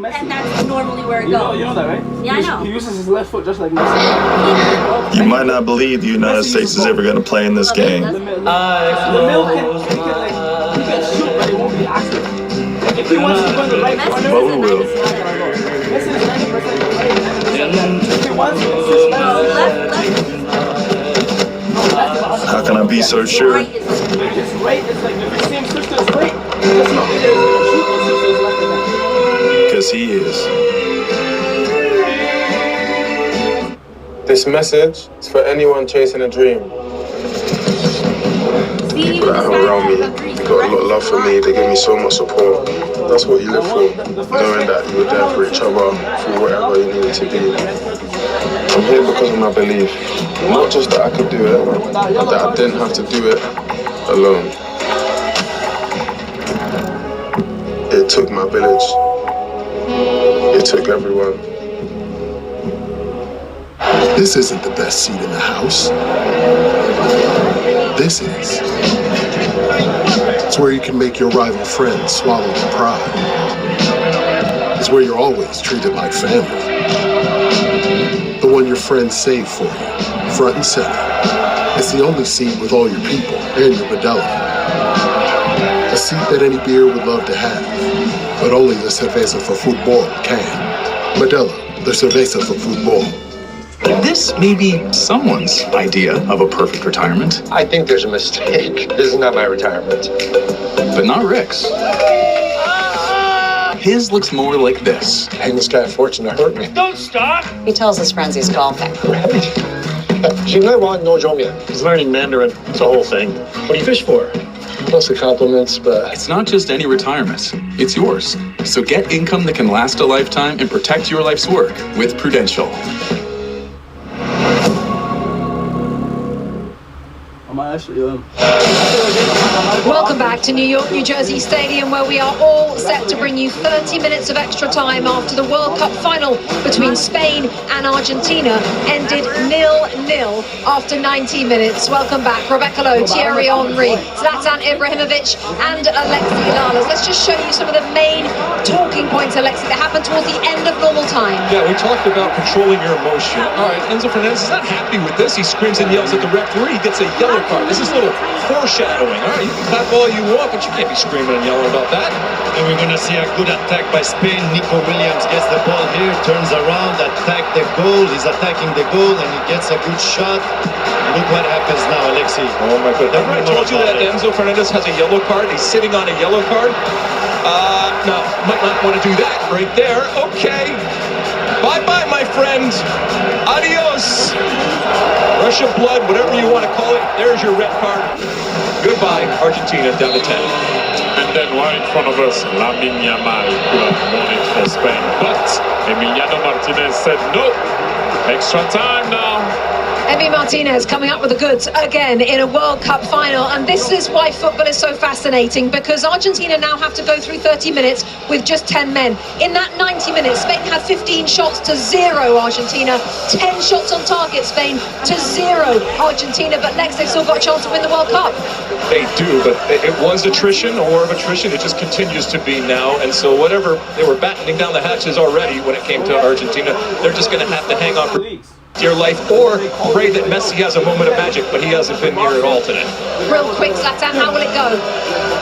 S9: And that's normally where it goes.
S8: You know that, right?
S9: Yeah, I know.
S8: He uses his left foot just like Messi.
S15: You might not believe the United States is ever going to play in this game.
S8: The mill can shoot, but it won't be accurate. Like if he wants to go in the right corner,
S15: But we will.
S8: Messi is 90% right. If he wants to
S15: How can I be so sure?
S8: It's right, it's like if you see him switch to his right, that's not it is. Shoot will switch to his left again.
S15: Because he is.
S16: This message is for anyone chasing a dream.
S9: People
S16: that have around me, they got a lot of love for me, they give me so much support. That's what you live for, knowing that you were there for each other, for whatever you needed to be. I'm here because of my belief. Not just that I could do it, but that I didn't have to do it alone. It took my village. It took everyone.
S12: This isn't the best seat in the house. This is. It's where you can make your rival friends swallow their pride. It's where you're always treated like family. The one your friends save for you, front and center. It's the only seat with all your people and your Modelo. A seat that any beer would love to have, but only the cerveza for football can. Modelo, the cerveza for football.
S17: This may be someone's idea of a perfect retirement.
S18: I think there's a mistake. This is not my retirement.
S17: But not Rick's. His looks more like this.
S18: Paying this guy a fortune to hurt me.
S19: Don't stop!
S20: He tells his friends he's golfing.
S18: He's learning Mandarin. It's a whole thing. What do you fish for? Mostly compliments, but...
S17: It's not just any retirement. It's yours. So get income that can last a lifetime and protect your life's work with Prudential.
S21: Welcome back to New York, New Jersey Stadium, where we are all set to bring you 30 minutes of extra time after the World Cup final between Spain and Argentina ended 0-0 after 90 minutes. Welcome back, Rebecca Lowe, Thierry Henry, Zlatan Ibrahimovic, and Alexi Lalas. Let's just show you some of the main talking points, Alexi, that happened towards the end of normal time.
S2: Yeah, we talked about controlling your emotion. All right, Enzo Fernandez is not happy with this. He screams and yells at the referee. He gets a yellow card. This is a little foreshadowing. All right, you can clap all you want, but you can't be screaming and yelling about that.
S22: And we're going to see a good attack by Spain. Nico Williams gets the ball here, turns around, attack the goal. He's attacking the goal, and he gets a good shot. Look what happens now, Alexi.
S2: Oh, my goodness. Remember I told you that Enzo Fernandez has a yellow card? He's sitting on a yellow card? No, might not want to do that right there. Okay. Bye-bye, my friend. Adios. Rush of blood, whatever you want to call it. There's your red card. Goodbye, Argentina, down to 10.
S23: And then right in front of us, Lamine Yamal could have won it for Spain. But Emiliano Martinez said no. Extra time now.
S21: Emi Martinez coming up with the goods again in a World Cup final, and this is why football is so fascinating, because Argentina now have to go through 30 minutes with just 10 men. In that 90 minutes, Spain had 15 shots to 0 Argentina, 10 shots on target Spain to 0 Argentina, but Lex, they've still got a chance to win the World Cup.
S2: They do, but it was attrition, a war of attrition. It just continues to be now, and so whatever, they were battening down the hatches already when it came to Argentina. They're just going to have to hang on for dear life or pray that Messi has a moment of magic, but he hasn't been here at all today.
S21: Real quick, Zlatan, how will it go?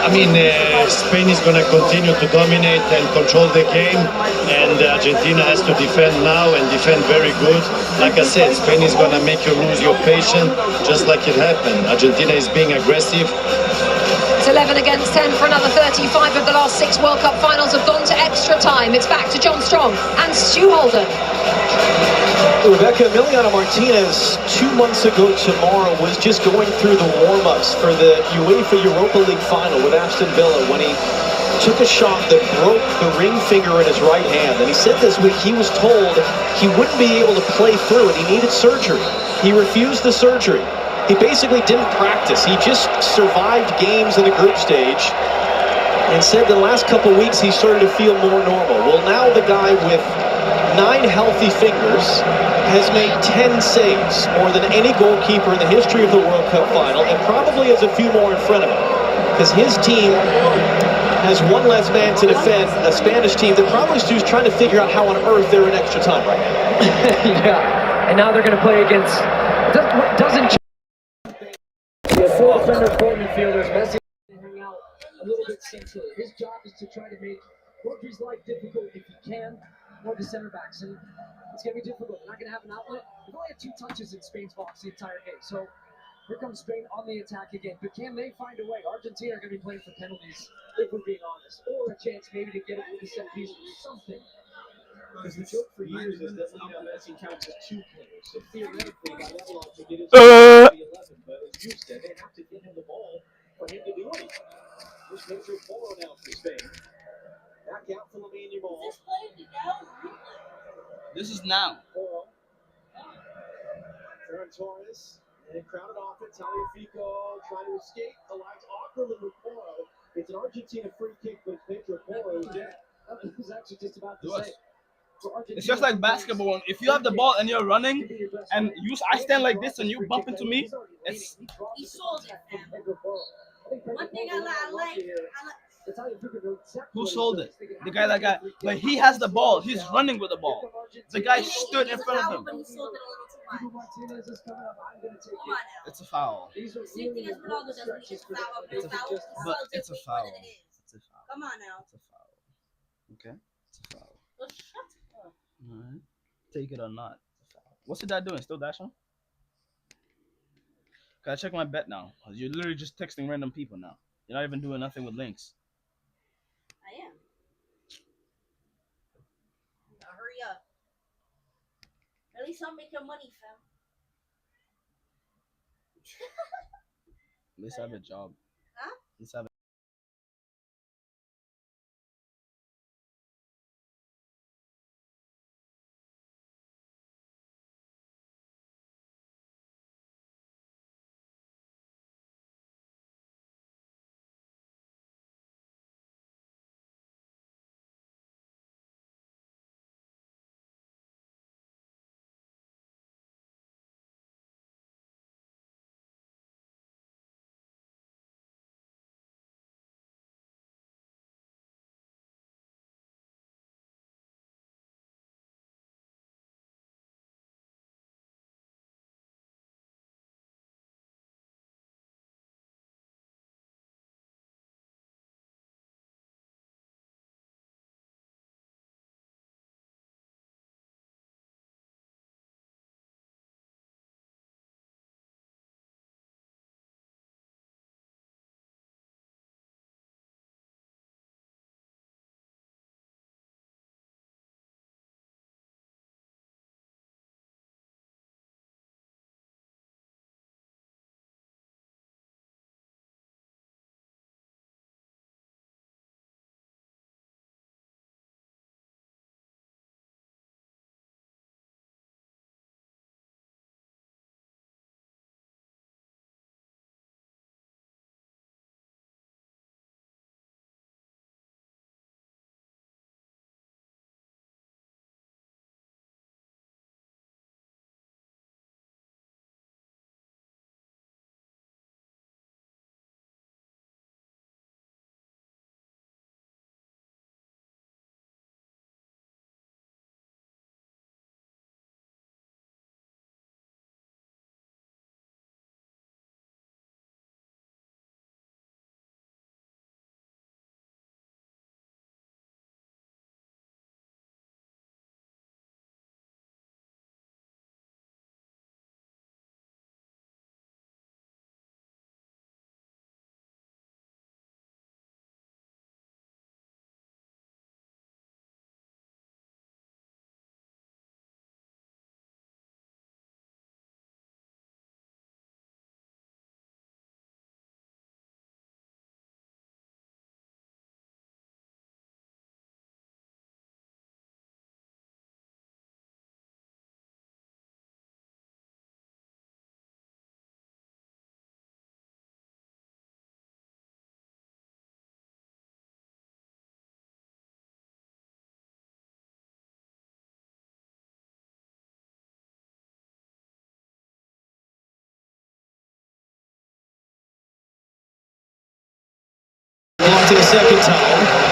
S22: I mean, Spain is going to continue to dominate and control the game, and Argentina has to defend now and defend very good. Like I said, Spain is going to make you lose your patience, just like it happened. Argentina is being aggressive.
S21: It's 11 against 10 for another 35 of the last 6 World Cup finals have gone to extra time. It's back to John Strong and Stu Holden.
S14: Rebecca, Emiliano Martinez 2 months ago tomorrow was just going through the warm-ups for the UEFA Europa League final with Aston Villa when he took a shot that broke the ring finger in his right hand. And he said this week he was told he wouldn't be able to play through it. He needed surgery. He refused the surgery. He basically didn't practice. He just survived games in the group stage and said the last couple weeks he started to feel more normal. Well, now the guy with 9 healthy fingers has made 10 saves, more than any goalkeeper in the history of the World Cup final, and probably has a few more in front of him, because his team has one less man to defend, a Spanish team that probably is trying to figure out how on earth they're in extra time right now.
S3: Yeah, and now they're going to play against, doesn't
S7: the 4 defender core midfielders, Messi hang out a little bit centrally. His job is to try to make Rodri's life difficult if he can, or the center backs, and it's going to be difficult. They're not going to have an outlet. They've only had 2 touches in Spain's box the entire game, so here comes Spain on the attack again. But can they find a way? Argentina are going to be playing for penalties, if we're being honest, or a chance maybe to get it with a set piece or something.
S6: Because the joke for years is that Lionel Messi counts as 2 players. So theoretically, by that logic, it is the 11. But as you said, they have to get him the ball for him to do anything. This Pedro Porro now for Spain. Back out for Lamine Yamal.
S8: This is now.
S6: Porro. Ferran Torres. And crowded off it. Tagliafico trying to escape. Collides awkwardly with Porro. It's an Argentina free kick, but Pedro Porro is dead.
S7: I was actually just about to say.
S8: It's just like basketball. If you have the ball and you're running, and I stand like this and you bump into me, it's.
S9: He sold it, fam. One thing I like.
S8: Who sold it? The guy that got. But he has the ball. He's running with the ball. The guy stood in front of him.
S9: But he sold it a little too much.
S8: It's a foul.
S9: Same thing as Ronaldo does when he gets foul.
S8: But it's a foul. It's a foul.
S9: Come on now.
S8: It's a foul. Okay? It's a foul.
S9: Well, shut up.
S8: Alright. Take it or not. It's a foul. What's the guy doing? Still dashing? Gotta check my bet now. You're literally just texting random people now. You're not even doing nothing with links.
S9: I am. Now hurry up. At least I'm making money, fam.
S8: At least I have a job.
S9: Huh?
S8: At least I have a
S14: it a second time.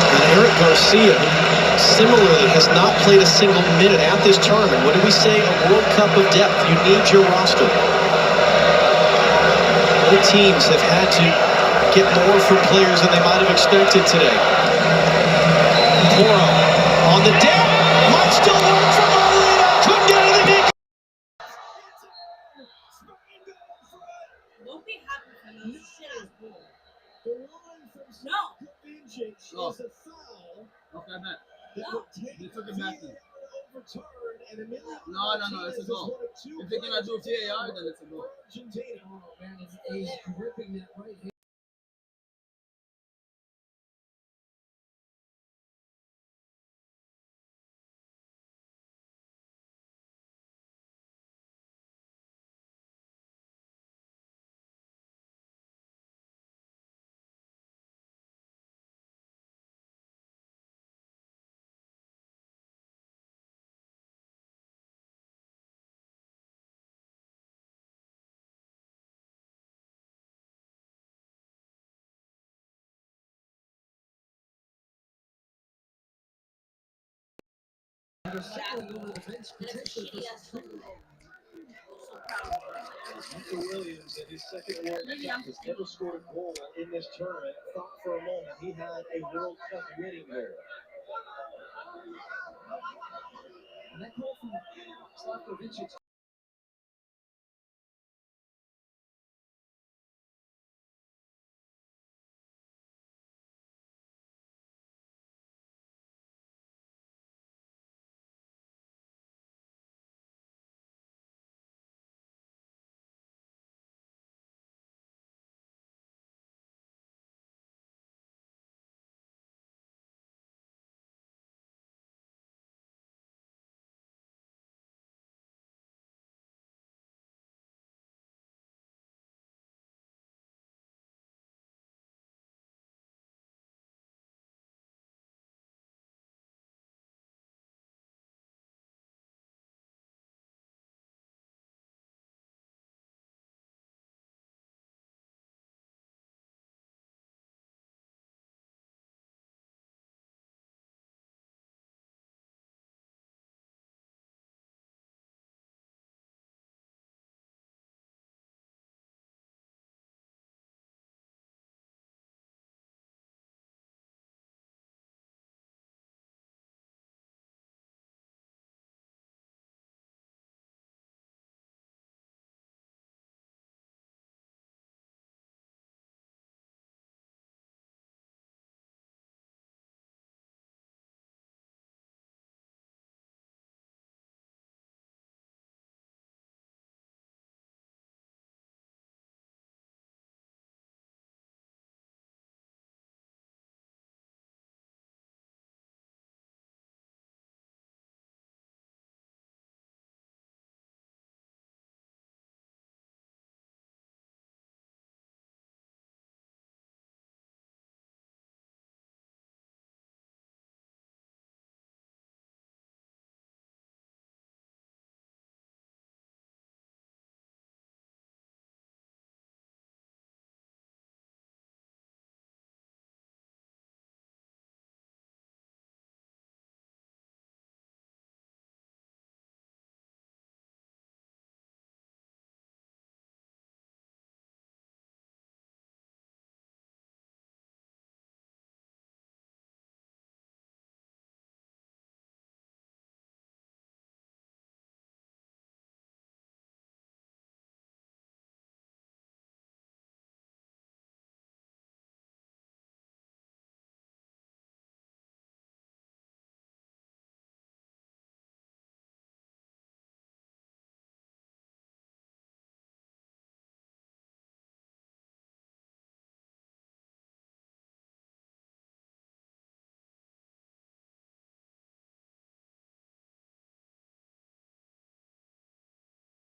S14: And Eric Garcia, similarly, has not played a single minute at this tournament. What do we say? A World Cup of depth. You need your roster. Both teams have had to get more from players than they might have expected today. Poro on the deck. Might still work for Marlena. Couldn't get anything.
S9: Don't be happy for no shit.
S6: The line from
S9: No.
S6: Vinicius is a foul.
S8: Okay, I bet.
S6: That would take
S8: They took it back then.
S6: overturn and Emilio
S8: No, it's a goal. If they're gonna do VAR, then it's a goal.
S6: Argentina.
S7: Oh man, he's gripping that right hand.
S6: Michael Williams in his second World Cup has never scored a goal in this tournament. Thought for a moment he had a World Cup winning goal.
S7: And that goal from Slavko Vincic.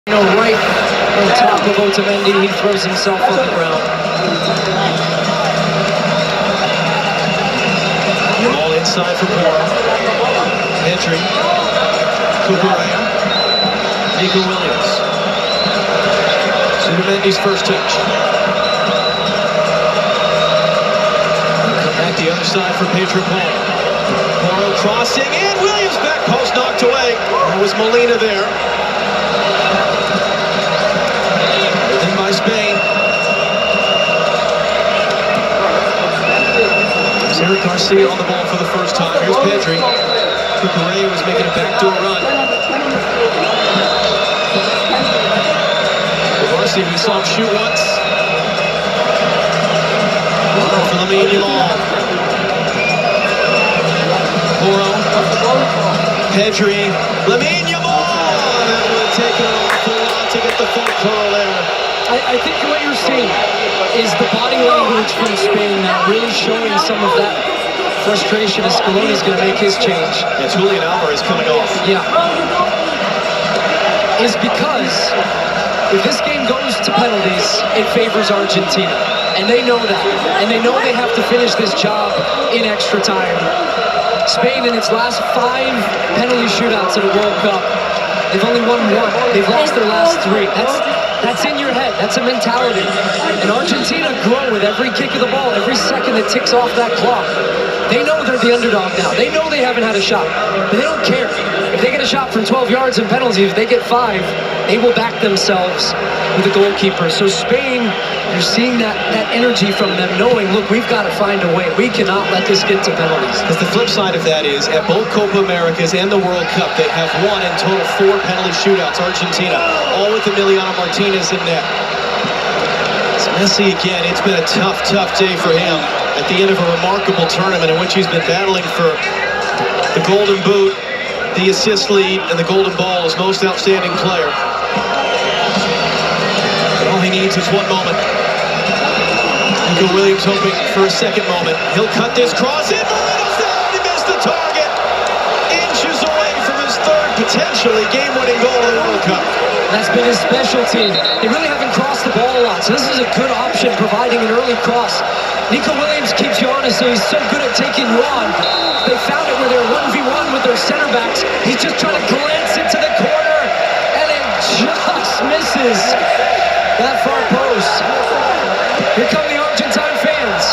S7: Right on top of Otamendi, he throws himself on the ground. Ball inside for Poro. Entry. Cucurella. Nico Williams. Otamendi's first touch.
S14: side for Pedro Porro. Porro crossing in, Williams back post knocked away. There was Molina there. Everything by Spain. There's Eric Garcia on the ball for the first time. Here's Pedri. Cucurella was making a backdoor run. Garcia, we saw him shoot once. For Lamine Yamal. Porro. Pedri. Lamine Yamal! That would have taken an awful lot to get the full curl there.
S3: I think what you're seeing is the body language from Spain now really showing some of that frustration as Scaloni's going to make his change.
S14: And Julian Alvarez coming off.
S3: Yeah. Is because if this game goes to penalties, it favors Argentina. And they know that. And they know they have to finish this job in extra time. Spain, in its last 5 penalty shootouts at a World Cup, they've only won 1. They've lost their last 3. That's in your head. That's a mentality. And Argentina grow with every kick of the ball, every second that ticks off that clock. They know they're the underdog now. They know they haven't had a shot, but they don't care. If they get a shot from 12 yards in penalties, if they get 5, they will back themselves with the goalkeeper. So Spain, you're seeing that energy from them, knowing, look, we've got to find a way. We cannot let this get to penalties.
S14: Because the flip side of that is, at both Copa Americas and the World Cup, they have won in total 4 penalty shootouts, Argentina, all with Emiliano Martinez in net. It's Messi again. It's been a tough, tough day for him at the end of a remarkable tournament in which he's been battling for the Golden Boot, the assist lead, and the Golden Ball as most outstanding player. All he needs is one moment. Nico Williams hoping for a second moment. He'll cut this cross in. Moreno's down. He missed the target. Inches away from his 3rd, potentially game-winning goal in the World Cup.
S3: That's been his specialty. They really haven't crossed the ball a lot, so this is a good option, providing an early cross. Nico Williams keeps you honest, so he's so good at taking you on. They found it where they're 1v1 with their center backs. He's just trying to glance into the corner, and it just misses that far post. Here come the Argentine fans.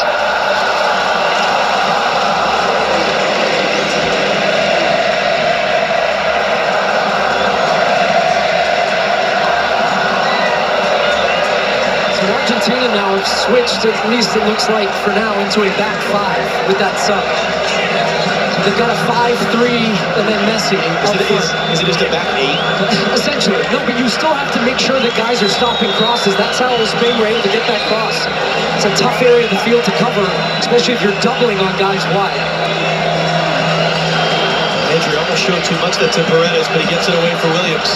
S3: So Argentina now have switched, at least it looks like for now, into a back 5 with that sub. So they've got a 5-3 and then Messi.
S14: Is it just a back 8?
S3: Essentially. No, but you still have to make sure that guys are stopping crosses. That's how Spain were able to get that cross. It's a tough area of the field to cover, especially if you're doubling on guys wide.
S14: Pedri almost showed too much that to Paredes, but he gets it away for Williams.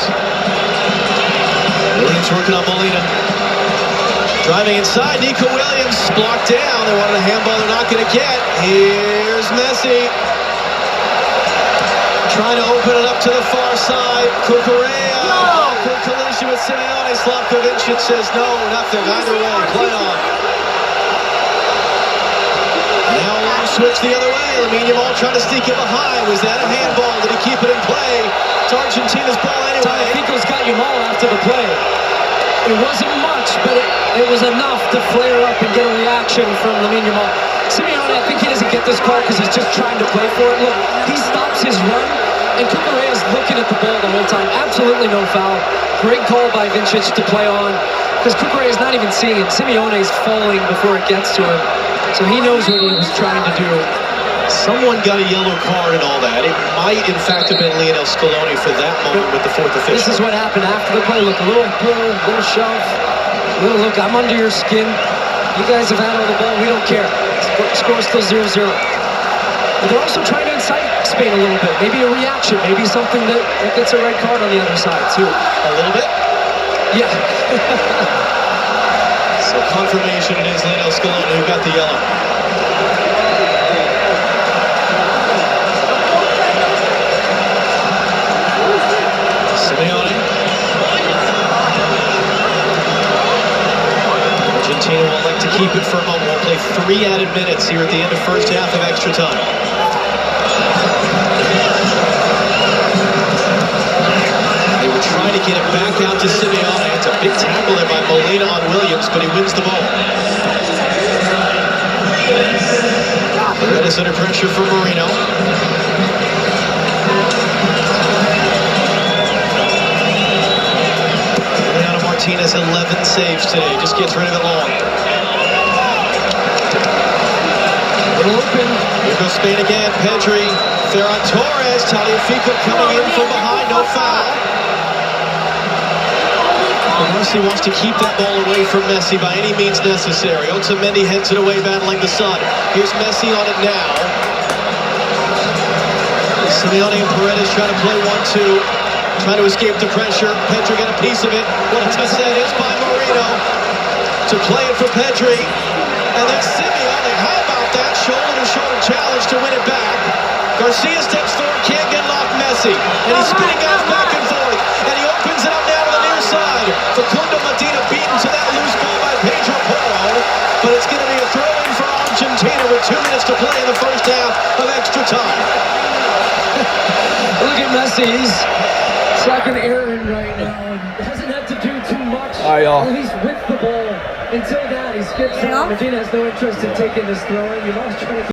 S14: Williams working on Molina. Driving inside, Nico Williams blocked down. They wanted a handball they're not going to get. Here's Messi. Trying to open it up to the far side. Cucurella. Awkward collision with Simeone. Slavkovic says no, nothing. Either way, play on. Now long switch the other way. Lamine Yamal trying to sneak it behind. Was that a handball? Did he keep it in play? It's Argentina's ball anyway.
S3: Tagliafico's got Yamal after the play. It wasn't much, but it was enough to flare up and get a reaction from Lamine Yamal. Simeone, I think he doesn't get this call because he's just trying to play for it. Look, he stops his run, and Cucurella's looking at the ball the whole time. Absolutely no foul. Great call by Vincic to play on, because Cucurella's not even seeing it. Simeone's falling before it gets to him, so he knows what he was trying to do.
S14: Someone got a yellow card and all that. It might, in fact, have been Lionel Scaloni for that moment with the 4th official.
S3: This is what happened after the play. Look, a little pull, a little shove, a little look, I'm under your skin. You guys have had all the ball. We don't care. Score's still 0-0. But they're also trying to incite Spain a little bit. Maybe a reaction. Maybe something that gets a red card on the other side, too.
S14: A little bit?
S3: Yeah.
S14: So confirmation it is Lionel Scaloni who got the yellow. Simeone. Argentina will like to keep it for a moment. We'll play 3 added minutes here at the end of first half of extra time. They were trying to get it back out to Simeone. It's a big tackle there by Molina on Williams, but he wins the ball. Paredes under pressure for Marino. Emiliano Martinez, 11 saves today. Just gets rid of it long. Little open. Here goes Spain again. Pedri. Ferran Torres. Tagliafico coming in from behind. No foul. Messi wants to keep that ball away from Messi by any means necessary. Otamendi heads it away, battling the sun. Here's Messi on it now. Simeone and Paredes trying to play 1-2. Trying to escape the pressure. Pedri got a piece of it. What a touch that is by Marino. To play it for Pedri. And then Simeone, how about that? Shoulder-to-shoulder challenge to win it back. Garcia steps forward, can't get it off Messi. And he's spinning guys back and forth. And he opens it up now to the near side. Facundo Medina beaten to that loose ball by Pedro Porro. But it's going to be a throw-in for Argentina with 2 minutes to play in the first half of extra time.
S3: Look at Messi. He's like an Aaron right now. And hasn't had to do too much.
S8: All right, y'all.
S3: At least with the ball. Until that, he skips out. Medina has no interest in taking this throw-in. You're always trying to